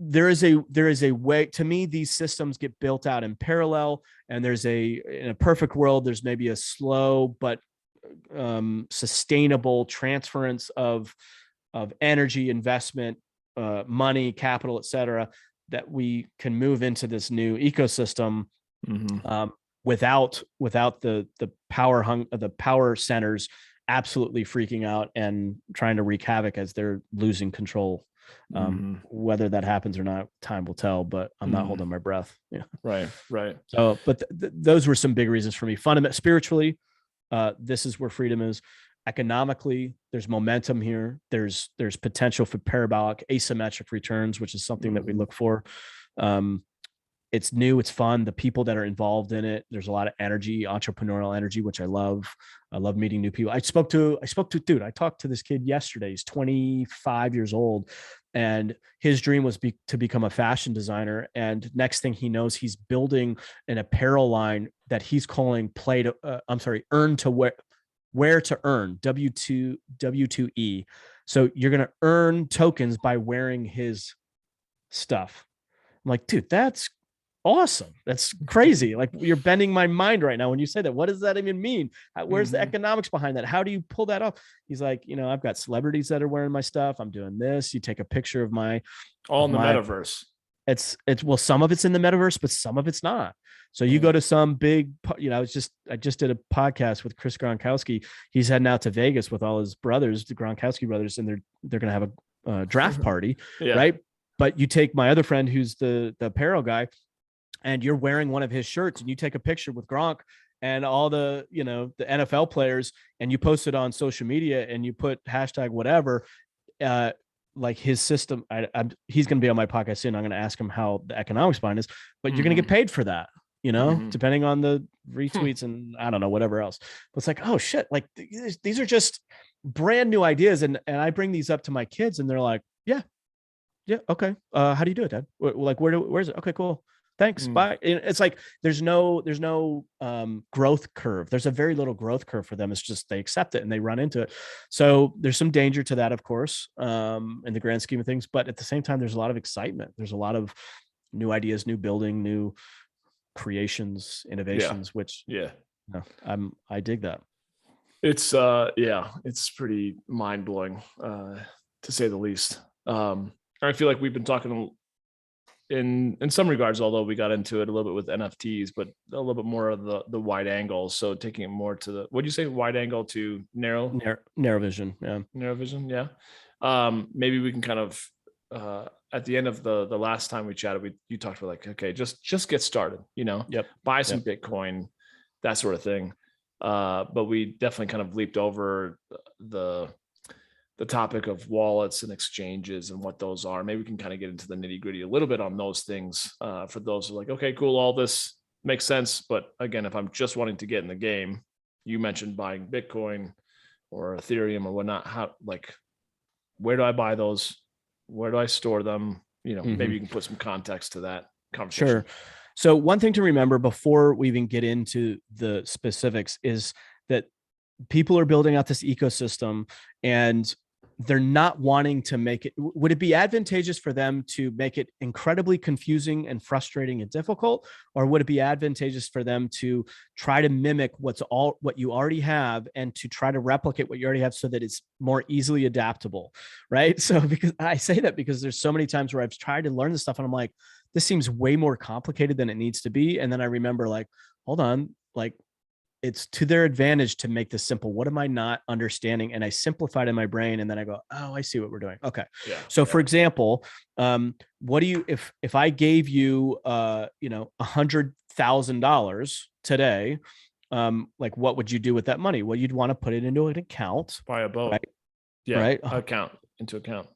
Speaker 2: there is a way. To me, these systems get built out in parallel, and in a perfect world, there's maybe a slow but sustainable transference of energy, investment, money, capital, et cetera, that we can move into this new ecosystem Without the power centers absolutely freaking out and trying to wreak havoc as they're losing control. Whether that happens or not, time will tell, but I'm not holding my breath. Yeah.
Speaker 1: Right.
Speaker 2: So, but those were some big reasons for me. Fundamental, spiritually, this is where freedom is. Economically, there's momentum here. There's potential for parabolic asymmetric returns, which is something that we look for. It's new, it's fun. The people that are involved in it, there's a lot of energy, entrepreneurial energy, which I love. I love meeting new people. I talked to this kid yesterday. He's 25 years old, and his dream was to become a fashion designer. And next thing he knows, he's building an apparel line that he's calling earn to wear to earn, W2E. So you're going to earn tokens by wearing his stuff. I'm like, dude, that's awesome. That's crazy. Like, you're bending my mind right now when you say that. What does that even mean? Where's the economics behind that? How do you pull that off? He's like, I've got celebrities that are wearing my stuff. I'm doing this. You take a picture of my
Speaker 1: metaverse.
Speaker 2: It's well, some of it's in the metaverse, but some of it's not. So you go to some big, I just did a podcast with Chris Gronkowski. He's heading out to Vegas with all his brothers, the Gronkowski brothers, and they're going to have a draft party, right? But you take my other friend who's the apparel guy, and you're wearing one of his shirts, and you take a picture with Gronk and all the NFL players, and you post it on social media, and you put hashtag whatever, like his system. He's going to be on my podcast soon. I'm going to ask him how the economics behind this, but you're going to get paid for that, depending on the retweets and I don't know, whatever else. But it's like, oh shit, like these are just brand new ideas. And I bring these up to my kids, and they're like, yeah, okay. How do you do it, Dad? Like, where's it? Okay, cool. Thanks. Bye. It's like there's no growth curve. There's a very little growth curve for them. It's just they accept it and they run into it. So there's some danger to that, of course, in the grand scheme of things. But at the same time, there's a lot of excitement. There's a lot of new ideas, new building, new creations, innovations. Which I dig that.
Speaker 1: It's it's pretty mind blowing, to say the least. I feel like we've been talking in some regards, although we got into it a little bit with NFTs, but a little bit more of the wide angles. So taking it more to the, what'd you say, wide angle to narrow
Speaker 2: vision. Yeah.
Speaker 1: Narrow vision. Yeah. Maybe we can kind of, at the end of the last time we chatted, you talked about like, okay, just get started, buy some Bitcoin, that sort of thing. But we definitely kind of leaped over the topic of wallets and exchanges and what those are. Maybe we can kind of get into the nitty gritty a little bit on those things, for those who are like, okay, cool, all this makes sense. But again, if I'm just wanting to get in the game, you mentioned buying Bitcoin or Ethereum or whatnot. Where do I buy those? Where do I store them? Maybe you can put some context to that conversation.
Speaker 2: Sure. So one thing to remember before we even get into the specifics is that people are building out this ecosystem, and they're not wanting to make it. Would it be advantageous for them to make it incredibly confusing and frustrating and difficult? Or would it be advantageous for them to try to mimic what you already have and to try to replicate what you already have so that it's more easily adaptable? Right. So because I say that because there's so many times where I've tried to learn this stuff and I'm like, this seems way more complicated than it needs to be. And then I remember like, hold on, like, it's to their advantage to make this simple. What am I not understanding? And I simplified in my brain, and then I go, oh, I see what we're doing. Okay. Yeah. So for example, what do you, if I gave you, $100,000 today, like what would you do with that money? Well, you'd want to put it into an account.
Speaker 1: Buy a boat.
Speaker 2: Right?
Speaker 1: Yeah.
Speaker 2: Right.
Speaker 1: Into account.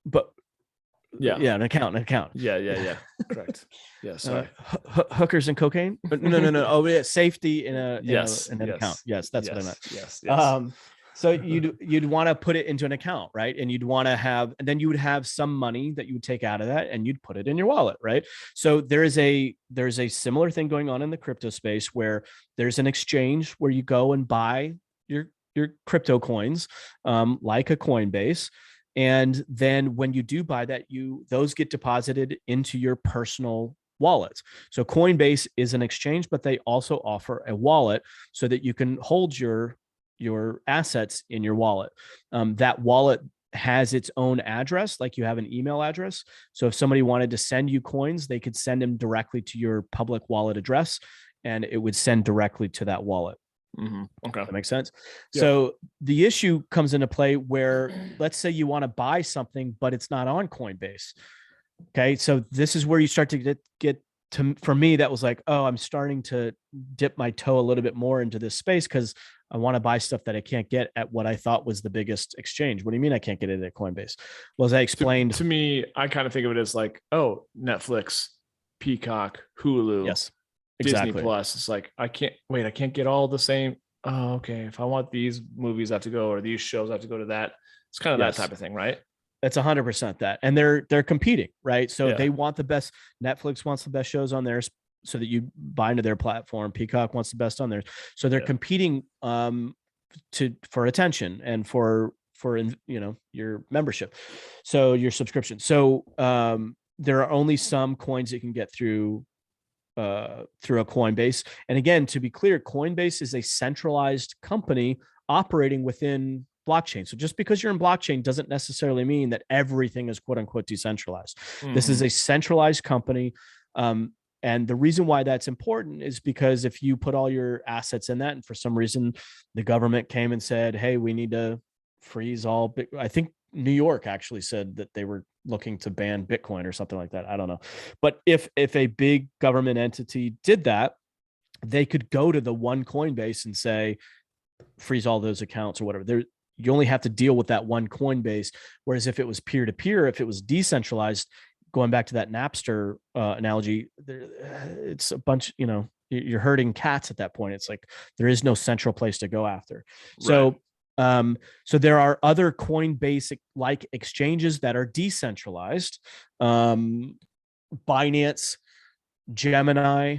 Speaker 2: But an account.
Speaker 1: Yeah. Correct. Yeah. Sorry.
Speaker 2: Hookers and cocaine. No. Oh yeah. Safety in an account. Yes. That's what I meant.
Speaker 1: Yes.
Speaker 2: So you'd want to put it into an account, right? And you'd want to have, and then you would have some money that you would take out of that and you'd put it in your wallet, right? So there's a similar thing going on in the crypto space where there's an exchange where you go and buy your crypto coins, like a Coinbase. And then when you do buy that, those get deposited into your personal wallets. So Coinbase is an exchange, but they also offer a wallet so that you can hold your assets in your wallet. That wallet has its own address, like you have an email address. So if somebody wanted to send you coins, they could send them directly to your public wallet address, and it would send directly to that wallet.
Speaker 1: Okay.
Speaker 2: That makes sense.
Speaker 1: Yeah.
Speaker 2: So the issue comes into play where, let's say you want to buy something, but it's not on Coinbase. Okay. So this is where you start to get to, for me, that was like, oh, I'm starting to dip my toe a little bit more into this space because I want to buy stuff that I can't get at what I thought was the biggest exchange. What do you mean I can't get it at Coinbase? Well, as I explained
Speaker 1: to me, I kind of think of it as like, oh, Netflix, Peacock, Hulu,
Speaker 2: yes,
Speaker 1: Disney
Speaker 2: exactly.
Speaker 1: Plus. It's like, I can't get all the same. Oh, okay. If I want these movies, I have to go, or these shows, I have to go to that. It's kind of that type of thing, right?
Speaker 2: It's 100% that. And they're competing, right? So
Speaker 1: Yeah.
Speaker 2: they want the best. Netflix wants the best shows on theirs so that you buy into their platform. Peacock wants the best on theirs. So they're competing for attention and for your membership. So your subscription. So there are only some coins that you can get through a Coinbase. And again, to be clear, Coinbase is a centralized company operating within blockchain. So just because you're in blockchain doesn't necessarily mean that everything is quote unquote decentralized. This is a centralized company. And the reason why that's important is because if you put all your assets in that, and for some reason the government came and said, hey, we need to freeze all, I think New York actually said that they were looking to ban Bitcoin or something like that. I don't know. But if a big government entity did that, they could go to the one Coinbase and say, freeze all those accounts or whatever. You only have to deal with that one Coinbase. Whereas if it was peer-to-peer, if it was decentralized, going back to that Napster analogy, it's a bunch, you're herding cats at that point. It's like, there is no central place to go after. So, so there are other Coinbase like exchanges that are decentralized. Binance, Gemini.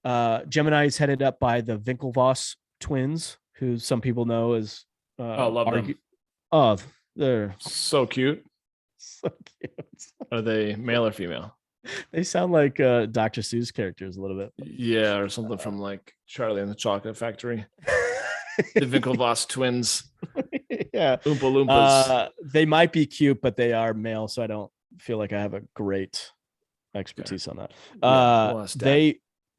Speaker 2: Gemini is headed up by the Winklevoss twins, who some people know as
Speaker 1: love them.
Speaker 2: Oh, they're
Speaker 1: so cute.
Speaker 2: So cute.
Speaker 1: Are they male or female?
Speaker 2: They sound like Dr. Seuss characters a little bit.
Speaker 1: Yeah, or something from like Charlie and the Chocolate Factory. The Winklevoss twins.
Speaker 2: Yeah.
Speaker 1: Oompa Loompas.
Speaker 2: They might be cute, but they are male, so I don't feel like I have a great expertise on that.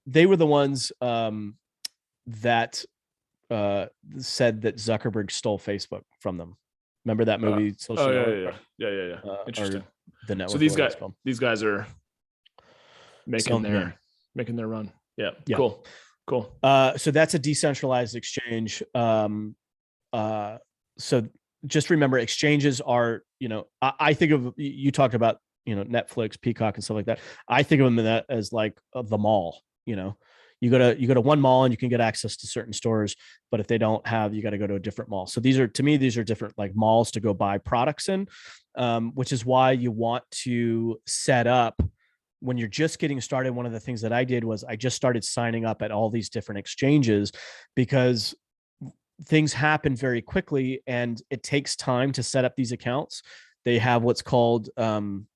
Speaker 2: They were the ones that said that Zuckerberg stole Facebook from them. Remember that movie?
Speaker 1: Social Network? Yeah. Interesting.
Speaker 2: The network.
Speaker 1: So these guys are making their run. Yeah. Cool.
Speaker 2: So that's a decentralized exchange. So just remember, exchanges are, I think of, you talked about, Netflix, Peacock, and stuff like that. I think of them as like the mall. You go to one mall and you can get access to certain stores, but if they don't have, you got to go to a different mall. So these are different like malls to go buy products in, which is why you want to set up when you're just getting started. One of the things that I did was I just started signing up at all these different exchanges because things happen very quickly and it takes time to set up these accounts. They have what's called CYI,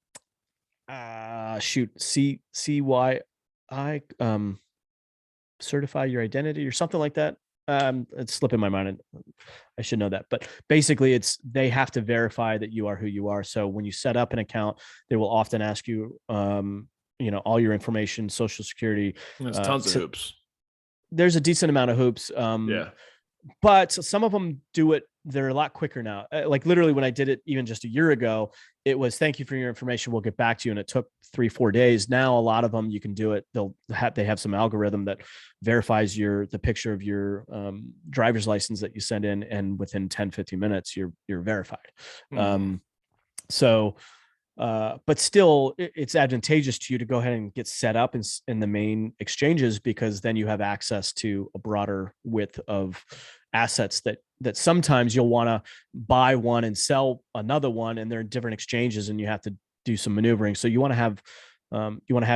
Speaker 2: certify your identity or something like that. It's slipping my mind. I should know that, but basically they have to verify that you are who you are. So when you set up an account, they will often ask you, all your information, social security.
Speaker 1: There's tons of hoops.
Speaker 2: There's a decent amount of hoops. But some of them do it. They're a lot quicker now. Like literally when I did it, even just a year ago, it was, thank you for your information. We'll get back to you. And it took 3-4 days. Now, a lot of them, you can do it. They have some algorithm that verifies the picture of your driver's license that you send in. And within 10-15 minutes, you're verified. But still it's advantageous to you to go ahead and get set up in the main exchanges, because then you have access to a broader width of assets that sometimes you'll want to buy one and sell another one, and they're in different exchanges and you have to do some maneuvering. So you want to have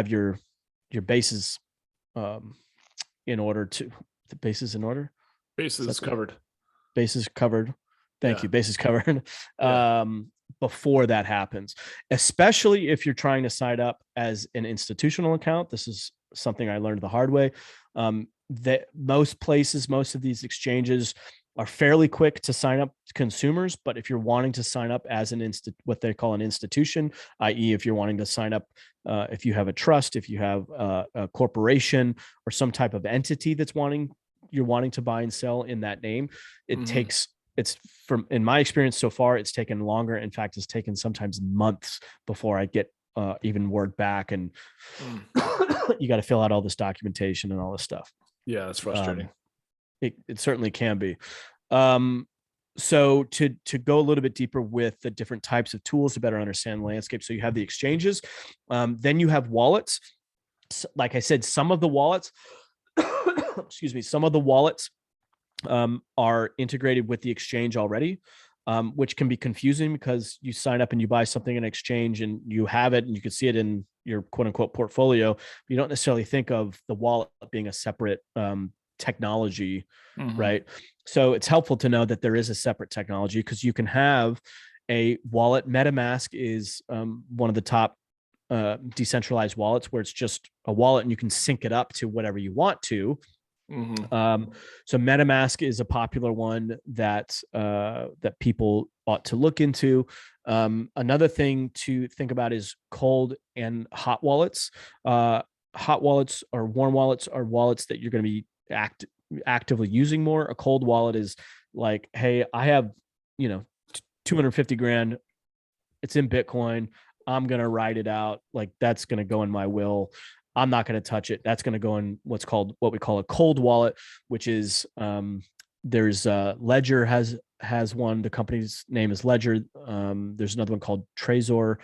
Speaker 2: your bases in order to the bases in order.
Speaker 1: Bases covered.
Speaker 2: Bases covered. Thank you. Bases covered. Before that happens, especially if you're trying to sign up as an institutional account. This is something I learned the hard way. That most of these exchanges are fairly quick to sign up consumers. But if you're wanting to sign up as what they call an institution, i.e. if you're wanting to sign up, if you have a trust, if you have a corporation or some type of entity you're wanting to buy and sell in that name, it's from, in my experience so far, it's taken longer. In fact, it's taken sometimes months before I get even word back, and you got to fill out all this documentation and all this stuff.
Speaker 1: Yeah, that's frustrating.
Speaker 2: It certainly can be. So to go a little bit deeper with the different types of tools to better understand the landscape. So you have the exchanges, then you have wallets. So, like I said, some of the wallets, excuse me, some of the wallets are integrated with the exchange already, which can be confusing because you sign up and you buy something in exchange and you have it and you can see it in your quote unquote portfolio. But you don't necessarily think of the wallet being a separate technology, right? So it's helpful to know that there is a separate technology, because you can have a wallet. MetaMask is one of the top decentralized wallets, where it's just a wallet and you can sync it up to whatever you want to. So MetaMask is a popular one that people ought to look into. Another thing to think about is cold and hot wallets. Hot wallets or warm wallets are wallets that you're going to be actively using more. A cold wallet is like, hey, I have 250 grand. It's in Bitcoin. I'm going to ride it out. Like, that's going to go in my will. I'm not going to touch it. That's going to go in what we call a cold wallet, which is there's Ledger has one. The company's name is Ledger. There's another one called Trezor,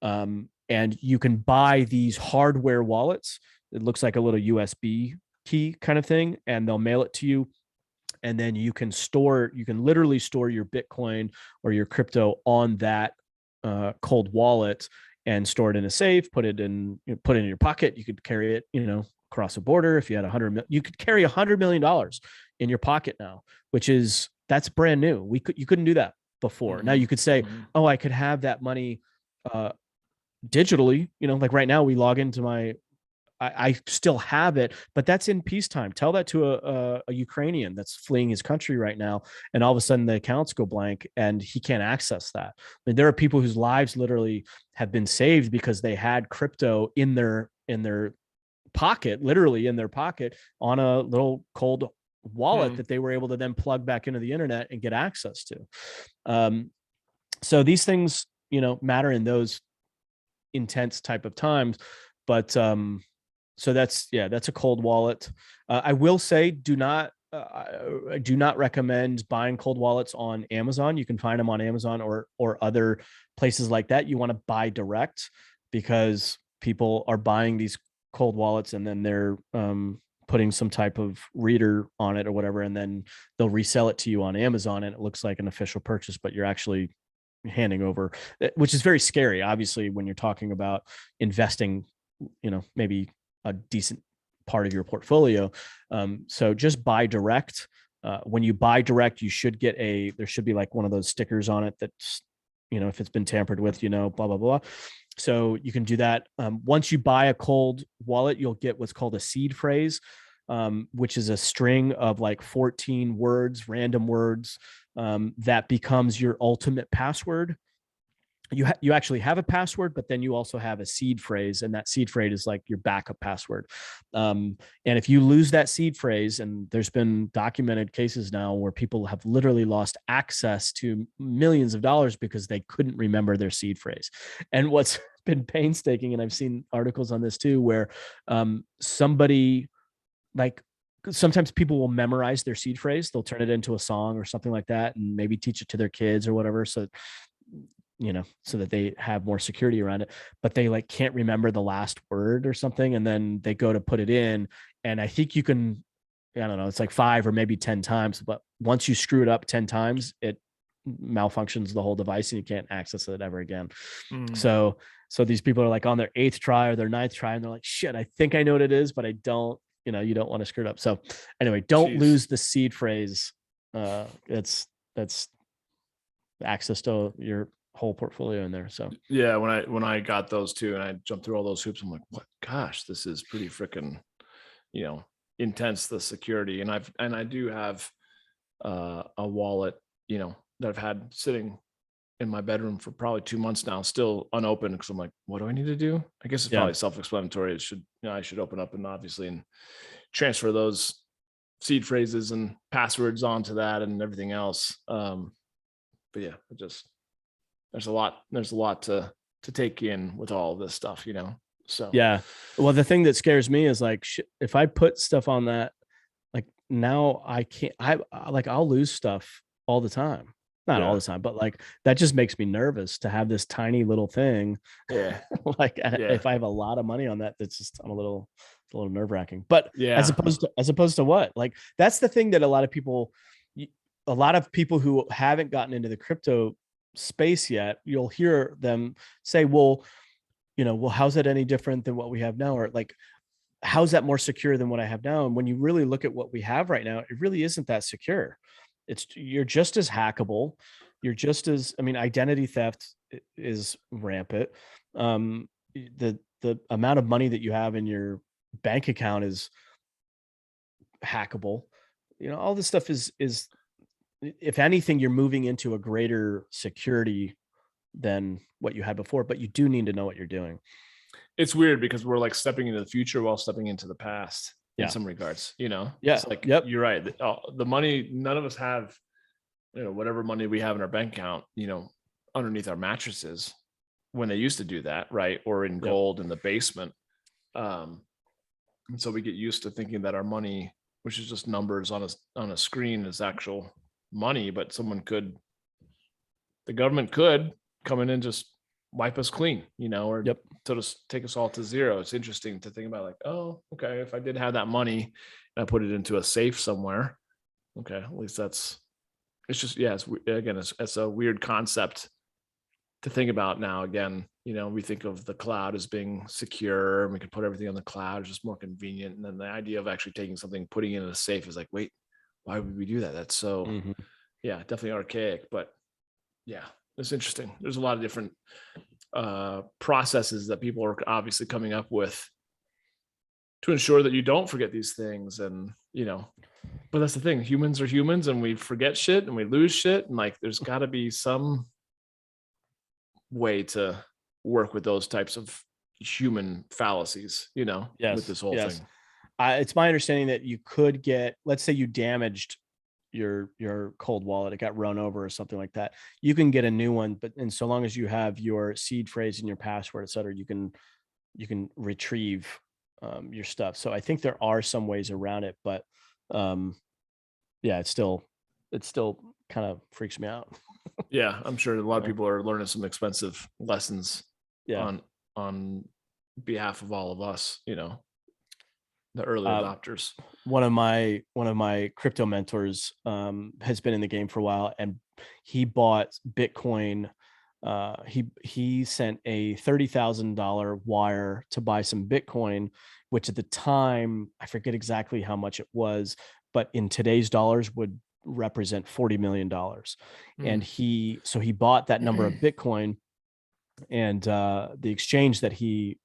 Speaker 2: and you can buy these hardware wallets. It looks like a little USB key kind of thing, and they'll mail it to you. And then you can literally store your Bitcoin or your crypto on that cold wallet and store it in a safe, put it in your pocket. You could carry it, across a border. If you had you could carry $100 million in your pocket now, that's brand new. You couldn't do that before. Now you could say, oh, I could have that money digitally, like right now we log into I still have it, but that's in peacetime. Tell that to a Ukrainian that's fleeing his country right now, and all of a sudden the accounts go blank and he can't access that. I mean, there are people whose lives literally have been saved because they had crypto in their pocket, literally in their pocket, on a little cold wallet that they were able to then plug back into the internet and get access to. So these things, matter in those intense type of times, but so that's a cold wallet. I will say, I do not recommend buying cold wallets on Amazon. You can find them on Amazon or other places like that. You want to buy direct, because people are buying these cold wallets and then they're putting some type of reader on it or whatever, and then they'll resell it to you on Amazon and it looks like an official purchase, but you're actually handing over, which is very scary, obviously, when you're talking about investing, maybe a decent part of your portfolio. So just buy direct. When you buy direct, there should be like one of those stickers on it that's, if it's been tampered with, blah, blah, blah. So you can do that. Once you buy a cold wallet, you'll get what's called a seed phrase, which is a string of like 14 words, random words, that becomes your ultimate password. You actually have a password, but then you also have a seed phrase, and that seed phrase is like your backup password. And if you lose that seed phrase, and there's been documented cases now where people have literally lost access to millions of dollars because they couldn't remember their seed phrase. And what's been painstaking, and I've seen articles on this too, where somebody, like, sometimes people will memorize their seed phrase. They'll turn it into a song or something like that, and maybe teach it to their kids or whatever. So that they have more security around it, but they like can't remember the last word or something. And then they go to put it in, and I think you can, I don't know, it's like 5 or maybe 10 times, but once you screw it up 10 times, it malfunctions the whole device and you can't access it ever again. So these people are like on their 8th try or their 9th try, and they're like, shit, I think I know what it is, but I don't, you don't want to screw it up. So anyway, don't lose the seed phrase. That's access to your whole portfolio in there. So
Speaker 1: yeah, when I got those too, and I jumped through all those hoops, I'm like, what? Gosh, this is pretty freaking, intense, the security. And I do have a wallet, that I've had sitting in my bedroom for probably 2 months now, still unopened, because I'm like, what do I need to do? I guess it's
Speaker 2: Yeah.
Speaker 1: probably self-explanatory. I should open up and obviously transfer those seed phrases and passwords onto that and everything else. But yeah, there's a lot to take in with all of this stuff, So
Speaker 2: Yeah. Well, the thing that scares me is like, if I put stuff on that, like now I can't, I'll lose stuff all the time. Not all
Speaker 1: yeah,
Speaker 2: the time, but like that just makes me nervous to have this tiny little thing.
Speaker 1: yeah,
Speaker 2: Like
Speaker 1: yeah,
Speaker 2: if I have a lot of money on that, that's just, it's a little nerve wracking. But
Speaker 1: yeah.
Speaker 2: as opposed to what? Like that's the thing that a lot of people who haven't gotten into the crypto space yet, you'll hear them say, well, well, how's that any different than what we have now? Or like, how's that more secure than what I have now? And when you really look at what we have right now, it really isn't that secure. You're just as hackable. You're just as, I mean, identity theft is rampant. The amount of money that you have in your bank account is hackable. All this stuff is, if anything, you're moving into a greater security than what you had before, but you do need to know what you're doing.
Speaker 1: It's weird because we're like stepping into the future while stepping into the past in
Speaker 2: Yeah.
Speaker 1: some regards,
Speaker 2: Yeah.
Speaker 1: it's like,
Speaker 2: Yep.
Speaker 1: you're right. The money, none of us have, whatever money we have in our bank account, underneath our mattresses when they used to do that. Right. Or in
Speaker 2: Yep.
Speaker 1: gold in the basement. And so we get used to thinking that our money, which is just numbers on a screen, is actual money, but the government could come in and just wipe us clean, or
Speaker 2: Yep.
Speaker 1: to just take us all to zero. It's interesting to think about, like, oh, okay, if I did have that money and I put it into a safe somewhere, okay, at least it's just, yeah, it's a weird concept to think about now. Again, we think of the cloud as being secure and we can put everything on the cloud. It's just more convenient. And then the idea of actually taking something, putting it in a safe is like, wait, why would we do that? That's so, yeah, definitely archaic, but yeah, it's interesting. There's a lot of different processes that people are obviously coming up with to ensure that you don't forget these things. And, but that's the thing. Humans are humans and we forget shit and we lose shit. And like, there's got to be some way to work with those types of human fallacies,
Speaker 2: Yes.
Speaker 1: with this whole
Speaker 2: Yes.
Speaker 1: thing.
Speaker 2: It's my understanding that you could get, let's say you damaged your cold wallet, it got run over or something like that. You can get a new one, but and so long as you have your seed phrase and your password, et cetera, you can retrieve your stuff. So I think there are some ways around it, but yeah, it still kind of freaks me out.
Speaker 1: Yeah, I'm sure a lot of
Speaker 2: Yeah.
Speaker 1: people are learning some expensive lessons
Speaker 2: Yeah.
Speaker 1: on behalf of all of us, the early
Speaker 2: Uh,
Speaker 1: adopters.
Speaker 2: one of my crypto mentors has been in the game for a while, and he bought Bitcoin. He sent a $30,000 wire to buy some Bitcoin, which at the time I forget exactly how much it was, but in today's dollars would represent $40 million. And he bought that number of Bitcoin, and the exchange that he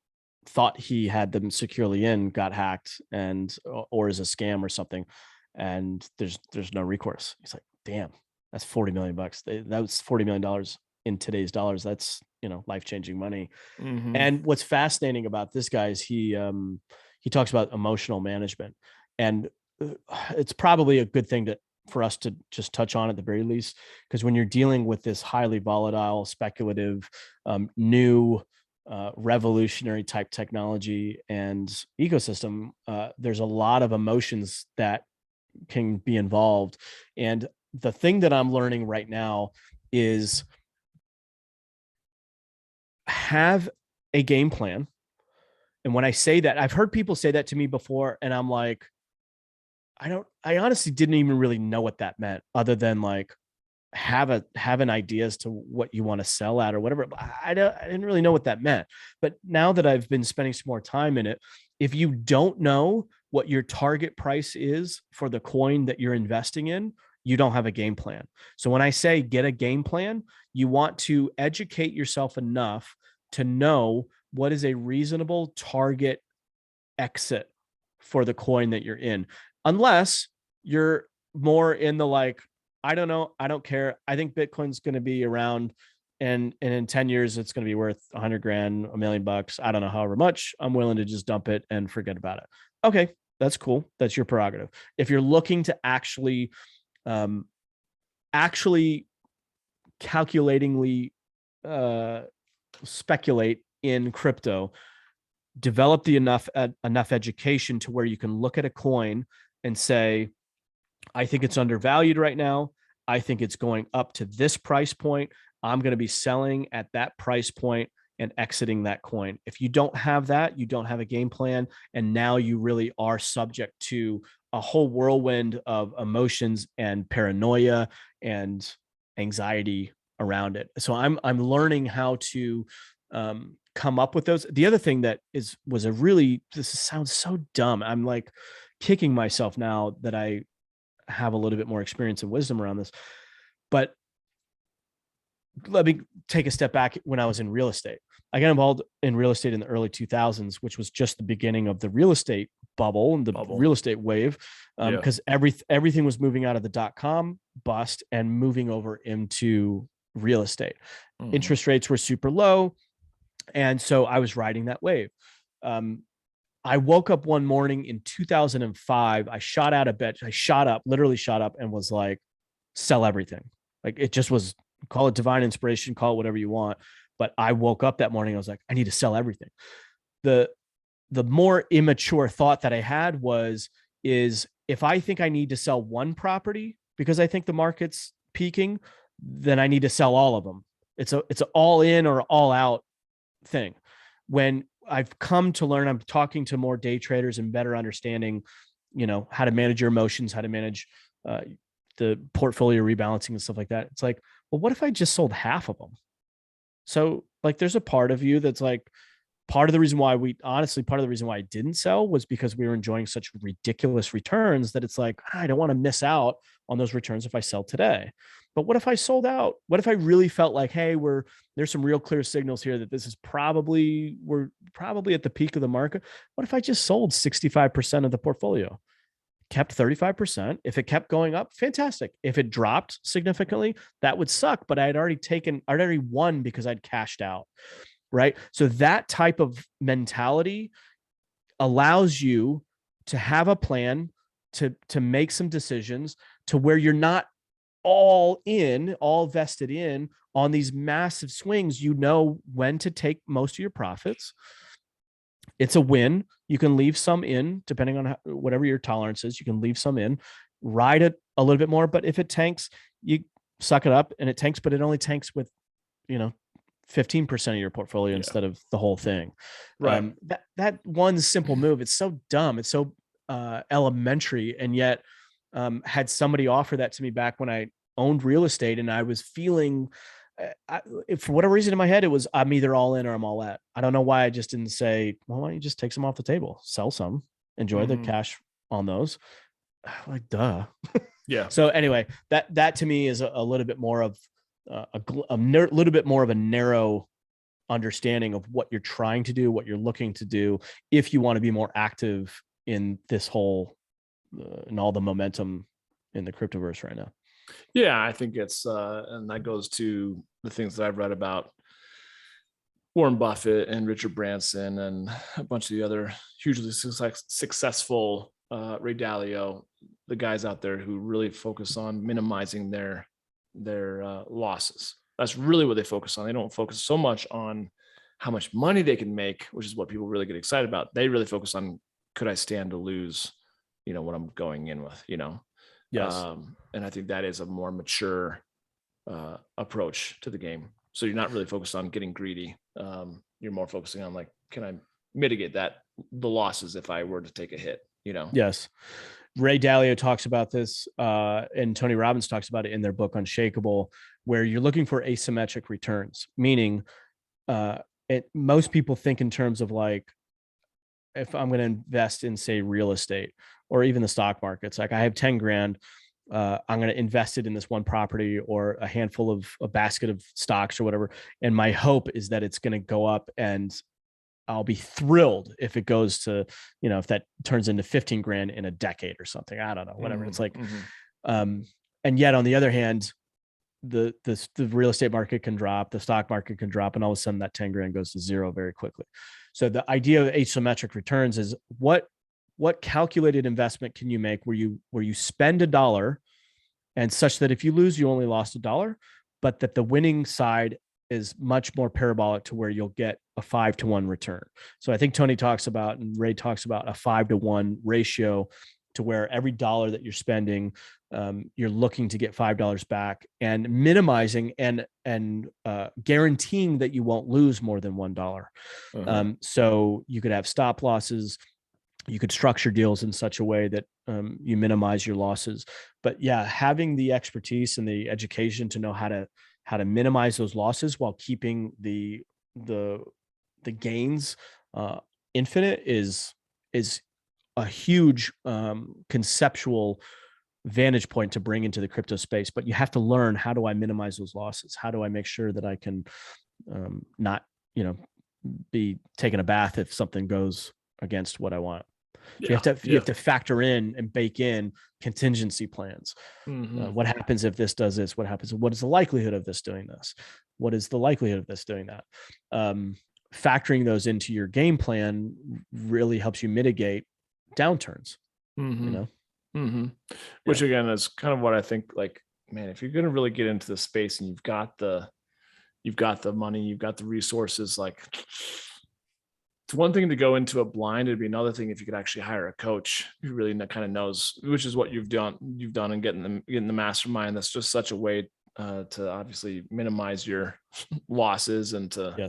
Speaker 2: thought he had them securely in got hacked, and or is a scam or something, and there's no recourse. He's like, damn, that's 40 million bucks. That was $40 million in today's dollars. That's life-changing money. And what's fascinating about this guy is he talks about emotional management, and it's probably a good thing for us to just touch on at the very least, because when you're dealing with this highly volatile, speculative, new, revolutionary type technology and ecosystem, there's a lot of emotions that can be involved. And the thing that I'm learning right now is have a game plan. And when I say that, I've heard people say that to me before, and I'm like, I honestly didn't even really know what that meant, other than like have an idea as to what you want to sell at or whatever. I didn't really know what that meant. But now that I've been spending some more time in it, if you don't know what your target price is for the coin that you're investing in, you don't have a game plan. So when I say get a game plan, you want to educate yourself enough to know what is a reasonable target exit for the coin that you're in, unless you're more in the like, I don't know, I don't care. I think Bitcoin's going to be around, and in 10 years it's going to be worth 100 grand, $1 million. I don't know, however much. I'm willing to just dump it and forget about it. Okay, that's cool. That's your prerogative. If you're looking to actually calculatingly speculate in crypto, develop the enough education to where you can look at a coin and say, I think it's undervalued right now. I think it's going up to this price point. I'm going to be selling at that price point and exiting that coin. If you don't have that, you don't have a game plan. And now you really are subject to a whole whirlwind of emotions and paranoia and anxiety around it. So I'm learning how to come up with those. The other thing that was a really, this sounds so dumb. I'm like kicking myself now that I have a little bit more experience and wisdom around this, but let me take a step back. When I was in real estate, I got involved in real estate in the early 2000s, which was just the beginning of the real estate bubble and the real estate wave. Because everything was moving out of the .com bust and moving over into real estate. Interest rates were super low. And so I was riding that wave. I woke up one morning in 2005. I shot out of bed. Literally shot up and was like, sell everything. Like it just was, call it divine inspiration, call it whatever you want. But I woke up that morning. I was like, I need to sell everything. The more immature thought that I had is if I think I need to sell one property because I think the market's peaking, then I need to sell all of them. It's an all in or all out thing. When I've come to learn, I'm talking to more day traders and better understanding, how to manage your emotions, how to manage the portfolio rebalancing and stuff like that. It's like, well, what if I just sold half of them? So like, there's a part of you that's like, part of the reason why I didn't sell was because we were enjoying such ridiculous returns that it's like, I don't want to miss out on those returns if I sell today. But what if I sold out? What if I really felt like, hey, there's some real clear signals here that we're probably at the peak of the market. What if I just sold 65% of the portfolio, kept 35%? If it kept going up, fantastic. If it dropped significantly, that would suck. But I'd already won because I'd cashed out. Right. So that type of mentality allows you to have a plan, to make some decisions to where you're not all vested in on these massive swings. You know when to take most of your profits. It's a win. You can leave some in, depending on whatever your tolerance is. You can leave some in, ride it a little bit more. But if it tanks, you suck it up, and it tanks, but it only tanks with, 15% of your portfolio instead of the whole thing.
Speaker 1: Right.
Speaker 2: That one simple move, it's so dumb. It's so elementary. And yet had somebody offer that to me back when I owned real estate, and I was feeling, for whatever reason in my head, it was, I'm either all in or I'm all out. I don't know why I just didn't say, well, why don't you just take some off the table, sell some, enjoy the cash on those. Like, duh.
Speaker 1: Yeah.
Speaker 2: So anyway, that to me is a little bit more of little bit more of a narrow understanding of what you're trying to do, what you're looking to do, if you want to be more active in this whole and all the momentum in the cryptoverse right now.
Speaker 1: Yeah, I think it's and that goes to the things that I've read about Warren Buffett and Richard Branson and a bunch of the other hugely successful Ray Dalio, the guys out there who really focus on minimizing their losses. That's really what they focus on. They don't focus so much on how much money they can make, which is what people really get excited about. They really focus on, could I stand to lose, what I'm going in with,
Speaker 2: Yes.
Speaker 1: And I think that is a more mature approach to the game. So you're not really focused on getting greedy. You're more focusing on, like, can I mitigate the losses if I were to take a hit,
Speaker 2: Yes. Ray Dalio talks about this, and Tony Robbins talks about it in their book Unshakable, where you're looking for asymmetric returns, meaning most people think in terms of, like, if I'm going to invest in, say, real estate or even the stock markets, like I have 10 grand, I'm going to invest it in this one property or a handful of a basket of stocks or whatever. And my hope is that it's going to go up, and I'll be thrilled if it goes to, if that turns into 15 grand in a decade or something. I don't know, whatever. It's like, And yet on the other hand, the real estate market can drop, the stock market can drop, and all of a sudden that 10 grand goes to zero very quickly. So the idea of asymmetric returns is what calculated investment can you make where you spend $1 and such that if you lose, you only lost $1, but that the winning side is much more parabolic to where you'll get a 5-to-1 return. So I think Tony talks about, and Ray talks about, a 5-to-1 ratio to where every dollar that you're spending, you're looking to get $5 back, and minimizing and guaranteeing that you won't lose more than $1. So you could have stop losses. You could structure deals in such a way that you minimize your losses. But yeah, having the expertise and the education to know how to minimize those losses while keeping the gains infinite is a huge conceptual vantage point to bring into the crypto space. But you have to learn, how do I minimize those losses? How do I make sure that I can not, be taking a bath if something goes against what I want? You have to factor in and bake in contingency plans. What happens if this does this? What is the likelihood of this doing this? What is the likelihood of this doing that? Factoring those into your game plan really helps you mitigate downturns.
Speaker 1: Which again is kind of what I think, like, man, if you're going to really get into the space and you've got the money, you've got the resources, like, it's one thing to go into a blind. It'd be another thing if you could actually hire a coach who really kind of knows, which is what you've done and getting the mastermind. That's just such a way to obviously minimize your losses and to,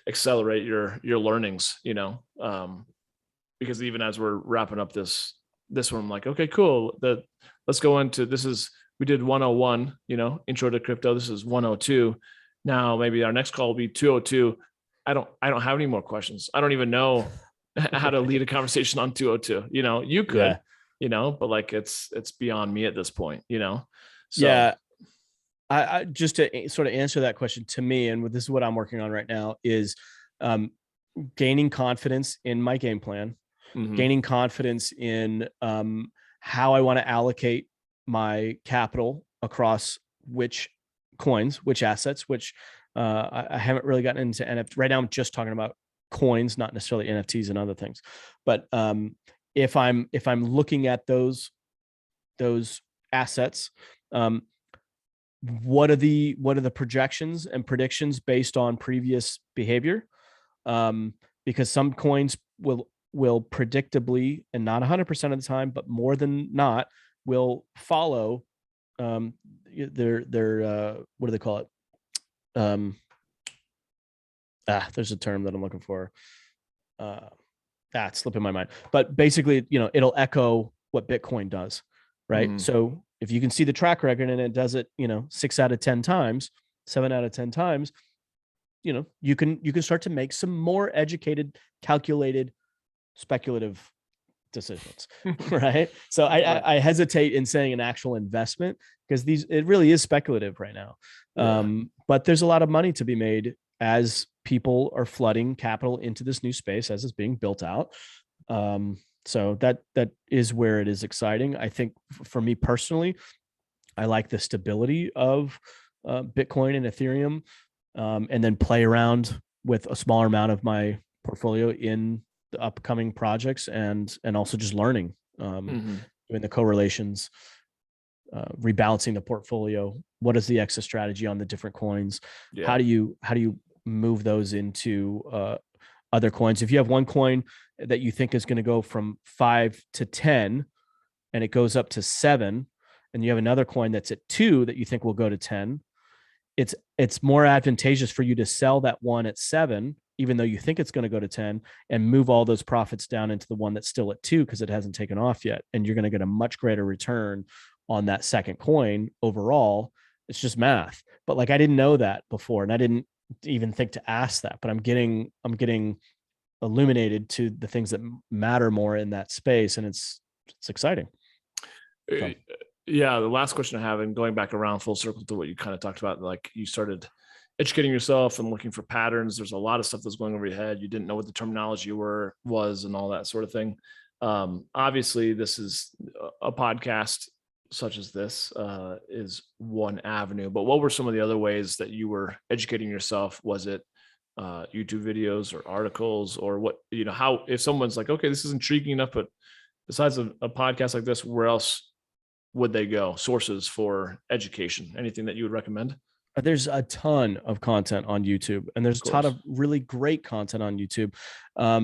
Speaker 1: accelerate your learnings, because even as we're wrapping up this one, I'm like, okay, cool. Let's go into, we did 101, intro to crypto. This is 102. Now maybe our next call will be 202. I don't have any more questions. I don't even know how to lead a conversation on 202. You could, but like, it's beyond me at this point, So.
Speaker 2: Yeah. I just to sort of answer that question, to me, and this is what I'm working on right now, is gaining confidence in my game plan, gaining confidence in how I want to allocate my capital across which coins, which assets, which I haven't really gotten into NFT. Right now, I'm just talking about coins, not necessarily NFTs and other things. But if I'm looking at those assets, what are the projections and predictions based on previous behavior? Because some coins will predictably, and not 100% of the time, but more than not, will follow their what do they call it? There's a term that I'm looking for. It's slipping my mind. But basically, it'll echo what Bitcoin does, right? So if you can see the track record and it does it, 6 out of 10 times, 7 out of 10 times, you can start to make some more educated, calculated, speculative decisions, right? So I hesitate in saying an actual investment, because it really is speculative right now. But there's a lot of money to be made as people are flooding capital into this new space as it's being built out. So that is where it is exciting. I think for me personally, I like the stability of Bitcoin and Ethereum, and then play around with a smaller amount of my portfolio in the upcoming projects, and also just learning, doing the correlations, rebalancing the portfolio. What is the exit strategy on the different coins? How do you move those into other coins? If you have one coin that you think is going to go from 5 to 10 and it goes up to 7, and you have another coin that's at 2 that you think will go to 10, it's more advantageous for you to sell that one at 7, even though you think it's going to go to 10, and move all those profits down into the one that's still at 2 because it hasn't taken off yet. And you're going to get a much greater return on that second coin overall. It's just math. But like, I didn't know that before, and I didn't even think to ask that, but I'm getting illuminated to the things that matter more in that space. And it's exciting. So.
Speaker 1: Yeah. The last question I have, and going back around full circle to what you kind of talked about, like, you started educating yourself and looking for patterns. There's a lot of stuff that's going over your head. You didn't know what the terminology was and all that sort of thing. Obviously this is a podcast such as this is one avenue, but what were some of the other ways that you were educating yourself? Was it YouTube videos or articles, or what, how, if someone's like, okay, this is intriguing enough, but besides a podcast like this, where else would they go? Sources for education, anything that you would recommend?
Speaker 2: There's a ton of content on YouTube, and there's a ton of really great content on YouTube.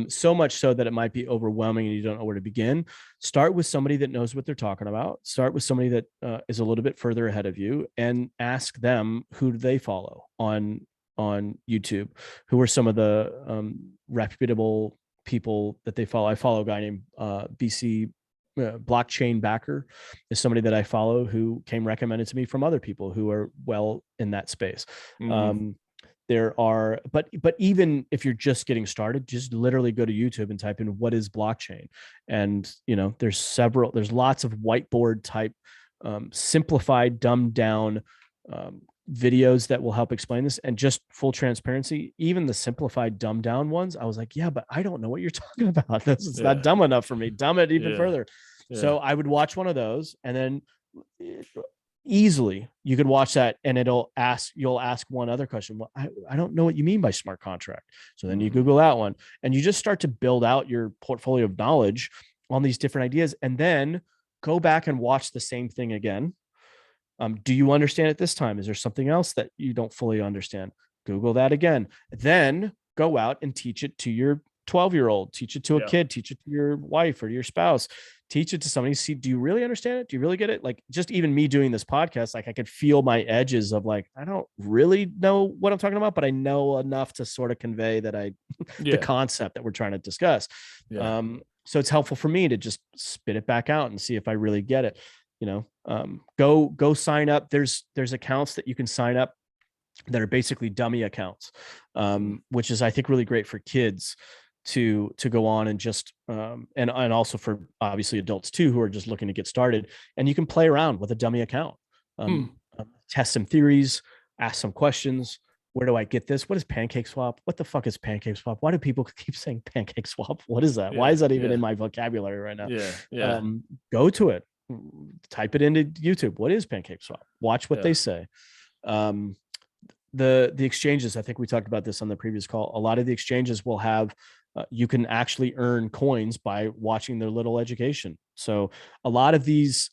Speaker 2: So much so that it might be overwhelming and you don't know where to begin. Start with somebody that knows what they're talking about. Start with somebody that is a little bit further ahead of you, and ask them, who do they follow on YouTube? Who are some of the reputable people that they follow? I follow a guy named BC blockchain backer is somebody that I follow, who came recommended to me from other people who are well in that space. There are, but even if you're just getting started, just literally go to YouTube and type in what is blockchain. And, there's lots of whiteboard type, simplified, dumbed down, videos that will help explain this. And just full transparency, even the simplified, dumbed down ones, I was like, yeah, but I don't know what you're talking about. It's not dumb enough for me. Dumb it even further. So I would watch one of those, and then easily you could watch that, and you'll ask one other question. Well, I don't know what you mean by smart contract. So then you Google that one, and you just start to build out your portfolio of knowledge on these different ideas, and then go back and watch the same thing again. Do you understand it this time? Is there something else that you don't fully understand? Google that again. Then go out and teach it to your 12-year-old, teach it to a kid, teach it to your wife or your spouse, teach it to somebody. See, do you really understand it? Do you really get it? Like, just even me doing this podcast, like, I could feel my edges of like, I don't really know what I'm talking about, but I know enough to sort of convey that the concept that we're trying to discuss. So it's helpful for me to just spit it back out and see if I really get it. Go sign up. There's accounts that you can sign up that are basically dummy accounts, which is, I think, really great for kids to go on and just, and also for obviously adults too, who are just looking to get started. And you can play around with a dummy account, test some theories, ask some questions. Where do I get this? What is pancake swap? What the fuck is pancake swap? Why do people keep saying pancake swap? What is that? Why is that even in my vocabulary right now? Go to it, type it into YouTube. What is pancake swap? Watch what they say. The exchanges, I think we talked about this on the previous call. A lot of the exchanges will have, you can actually earn coins by watching their little education. So a lot of these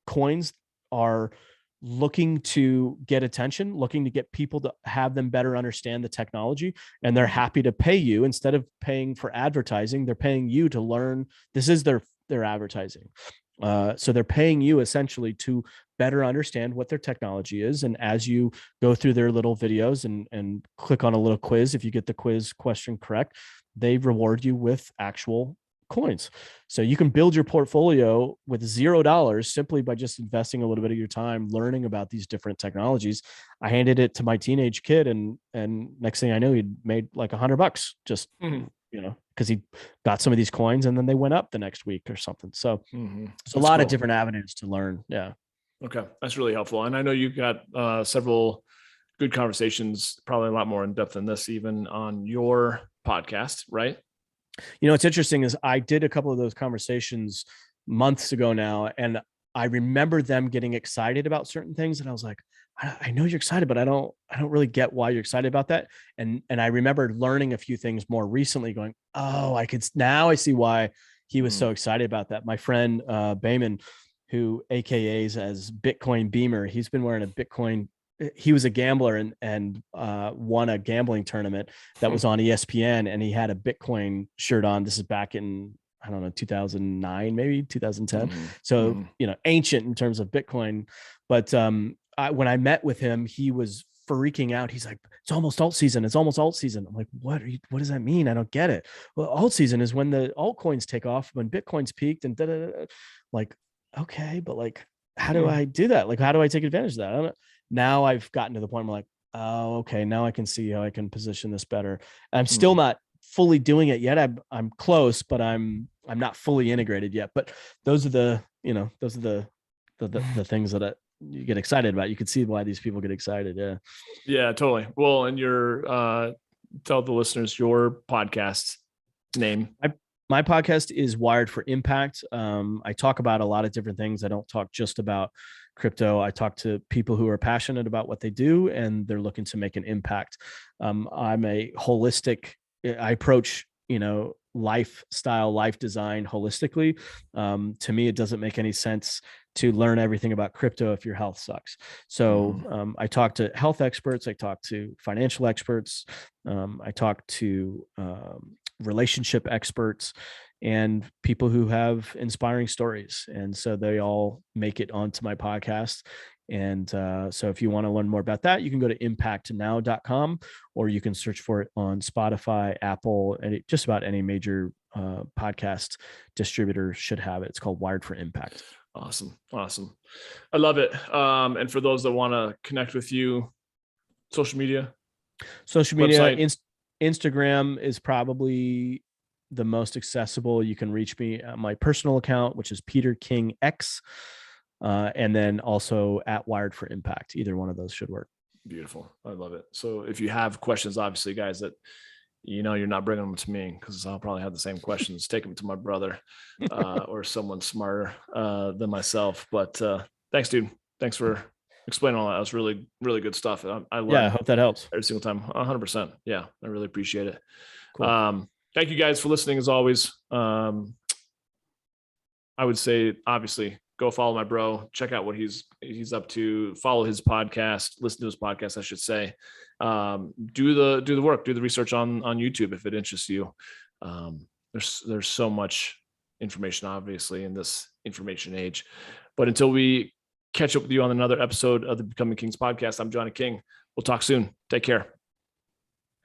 Speaker 2: coins are looking to get attention, looking to get people to have them better understand the technology. And they're happy to pay you. Instead of paying for advertising, they're paying you to learn. This is their advertising. So they're paying you essentially to better understand what their technology is. And as you go through their little videos and click on a little quiz, if you get the quiz question correct, they reward you with actual coins. So you can build your portfolio with $0 simply by just investing a little bit of your time learning about these different technologies. I handed it to my teenage kid, and next thing I knew, he'd made like $100 just, because he got some of these coins, and then they went up the next week or something. So it's a lot of different avenues to learn. Yeah.
Speaker 1: Okay. That's really helpful. And I know you've got several good conversations, probably a lot more in depth than this, even on your podcast, right?
Speaker 2: What's interesting is I did a couple of those conversations months ago now, and I remember them getting excited about certain things. And I was like, I know you're excited, but I don't really get why you're excited about that. And I remember learning a few things more recently going, oh, now I see why he was so excited about that. My friend, Bayman, who AKAs as Bitcoin Beamer, he's been wearing a Bitcoin. He was a gambler and won a gambling tournament that was on ESPN, and he had a Bitcoin shirt on. This is back in, I don't know, 2009, maybe 2010. So, ancient in terms of Bitcoin. But when I met with him, he was freaking out. He's like, it's almost alt season. It's almost alt season. I'm like, what does that mean? I don't get it. Well, alt season is when the altcoins take off, when Bitcoin's peaked and like, okay, but like, how do I do that? Like, how do I take advantage of that? I don't know. Now I've gotten to the point where I'm like, oh, okay, now I can see how I can position this better. I'm still not fully doing it yet. I'm close, but I'm not fully integrated yet. But those are the things that you get excited about. You can see why these people get excited. Yeah.
Speaker 1: Yeah, totally. Well, and tell the listeners your podcast name.
Speaker 2: My podcast is Wired for Impact. I talk about a lot of different things. I don't talk just about crypto. I talk to people who are passionate about what they do and they're looking to make an impact. I'm a holistic, I approach, lifestyle, life design holistically. To me, it doesn't make any sense to learn everything about crypto if your health sucks. So I talk to health experts. I talk to financial experts. I talk to relationship experts and people who have inspiring stories. And so they all make it onto my podcast. And so if you want to learn more about that, you can go to impactnow.com, or you can search for it on Spotify, Apple, and just about any major podcast distributor should have it. It's called Wired for Impact.
Speaker 1: Awesome. I love it. And for those that want to connect with you, social media,
Speaker 2: Instagram is probably the most accessible. You can reach me at my personal account, which is Peter King X, and then also at Wired for Impact. Either one of those should work.
Speaker 1: Beautiful. I love it. So if you have questions, obviously, guys, that you're not bringing them to me, because I'll probably have the same questions. Take them to my brother or someone smarter than myself. But thanks, dude. Thanks for explaining all that. That was really, really good stuff. I learned
Speaker 2: I hope that helps
Speaker 1: every single time. 100%. Yeah, I really appreciate it.
Speaker 2: Cool.
Speaker 1: Thank you guys for listening as always. I would say, obviously, go follow my bro, check out what he's up to, follow his podcast, listen to his podcast, I should say. Do the work, do the research on YouTube if it interests you. There's so much information, obviously, in this information age. But until we catch up with you on another episode of the Becoming Kings podcast, I'm Johnny King. We'll talk soon. Take care.